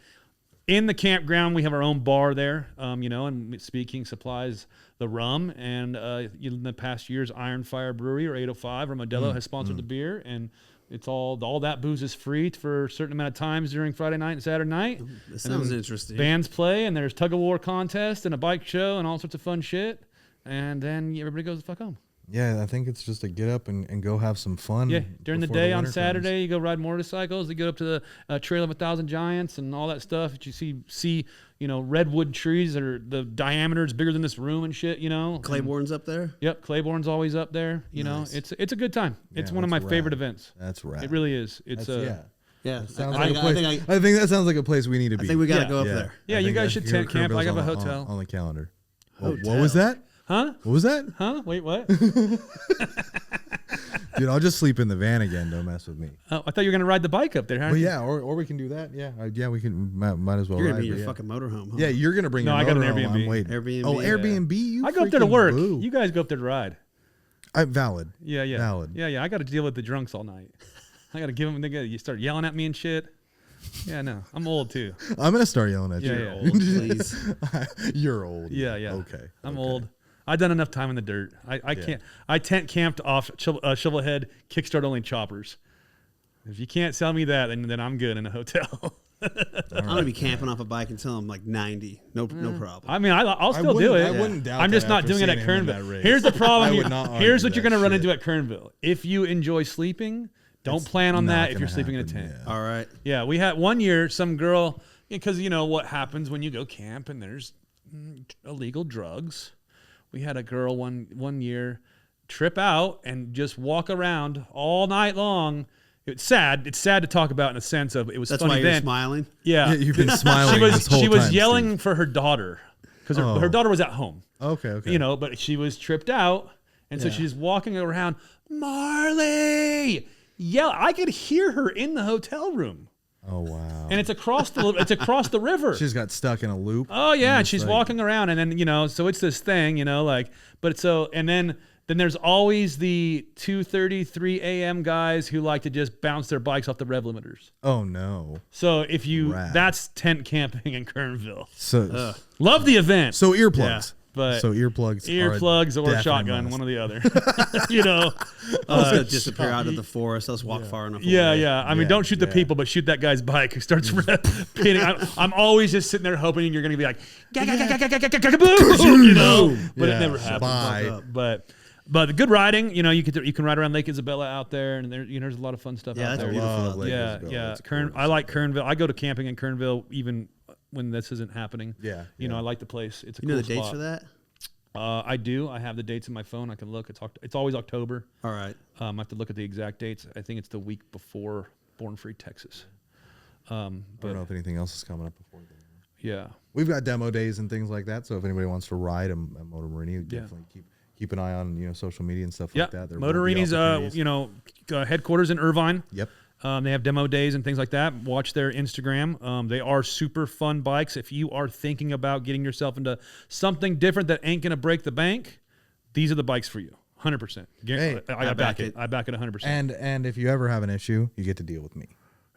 in the campground. We have our own bar there. And Speaking supplies the rum. And in the past years, Iron Fire Brewery or 805 or Modelo has sponsored the beer, and it's all that booze is free for a certain amount of times during Friday night and Saturday night. That And then sounds interesting. Bands play, and there's tug of war contest and a bike show and all sorts of fun shit. And then everybody goes the fuck home. Yeah, I think it's just to get up and go have some fun. Yeah, during the before day on winter Saturday, comes. you go ride motorcycles. You go up to the Trail of 1,000 Giants and all that stuff that you see redwood trees that are the diameter is bigger than this room and shit. Claiborne's up there? Yep, Claiborne's always up there. Nice. It's a good time. It's Yeah, one of my that's favorite rad. events. That's right. It really is. It's Yeah. Sounds I like a think- place. I think that sounds like a place we need to be. I think we got to Yeah. go up there. Yeah, I you think guys that should tent camp. I Kernville's have a on- hotel. on the calendar. What Hotel. was that? Huh? What was that? Huh? Wait, what? Dude, I'll just sleep in the van again. Don't mess with me. Oh, I thought you were gonna ride the bike up there. But yeah, or we can do that. Yeah, we can. Might as well. You're going to ride, be but your yeah. fucking motorhome, huh? Yeah, you're gonna bring. No, your I got an motor home. Airbnb. I'm waiting. Airbnb, Oh, yeah. Airbnb. You I go up there to freaking work. boo. You guys go up there to ride. Valid. Yeah. Valid. Yeah. I got to deal with the drunks all night. I got to give them. You start yelling at me and shit. Yeah, no, I'm old too. I'm gonna start yelling at you. Yeah, You're yeah. old, please. You're old. Yeah. Okay. I'm old. I've done enough time in the dirt. I can't. I tent camped off Shovelhead kickstart only choppers. If you can't sell me that, then I'm good in a hotel. I'm going to be camping off a bike until I'm like 90. No problem. I mean, I'll still do it. I wouldn't doubt I'm just that not after doing it at seeing him in that Kernville. race. Here's the problem. I would not Here's argue what you're going to that run shit. into at Kernville. If you enjoy sleeping, don't It's plan on not that if gonna you're sleeping in a happen, tent. yeah. All right. Yeah, we had one year, some girl because you know what happens when you go camp and there's illegal drugs. We had a girl one year trip out and just walk around all night long. It's sad. It's sad to talk about in a sense of it was That's funny why you're then. smiling? Yeah. You've been smiling this whole she time. was yelling Steve. for her daughter because her daughter was at home. Okay. You know, but she was tripped out. And so she's walking around, Marley, yell. I could hear her in the hotel room. Oh wow. And it's across the river. She's got stuck in a loop. Oh yeah, and it's she's like- walking around, and then so it's this thing, and then there's always the 2:30, 3 a.m. guys who like to just bounce their bikes off the rev limiters. Oh no. So if Rad. that's tent camping in Kernville. So Love the event. so earplugs. but so earplugs earplugs or definite shotgun, must. one or the other. I was going to disappear out of the forest. Let's walk far enough Yeah, away. yeah. I mean, Yeah, don't shoot the yeah. people, but shoot that guy's bike who starts pinning. I'm always just sitting there hoping you're going to be like, kaboom, but Yeah, it never happens. bye. But the good riding, you can ride around Lake Isabella out there, and there's a lot of fun stuff Yeah, out that's there. beautiful. Love Lake Yeah, Isabella. yeah. It's gorgeous. I like Kernville. I go to camping in Kernville even when this isn't happening. Yeah, You know, yeah. I like the place. It's a You know cool the dates spot. for that? I do. I have the dates in my phone. I can look. It's always October. All right. I have to look at the exact dates. I think it's the week before Born Free, Texas. I don't know if anything else is coming up before then. Yeah. We've got demo days and things like that. So if anybody wants to ride a Moto Morini, definitely keep an eye on social media and stuff Yeah. like that. There will be Motorini's opportunities. headquarters in Irvine. Yep. They have demo days and things like that. Watch their Instagram. They are super fun bikes. If you are thinking about getting yourself into something different that ain't gonna break the bank, these are the bikes for you. 100%. Hey, I back it. I back it 100%. And if you ever have an issue, you get to deal with me.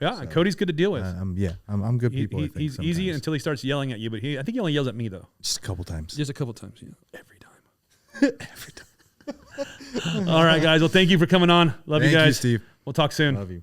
Yeah, and Cody's good to deal with. I'm good people. I think He's easy sometimes. until he starts yelling at you, but I think he only yells at me though. Just a couple times. Just a couple times. Yeah. Every time. Every time. All right, guys. Well, thank you for coming on. Love Thank you you, guys. Steve. We'll talk soon. Love you.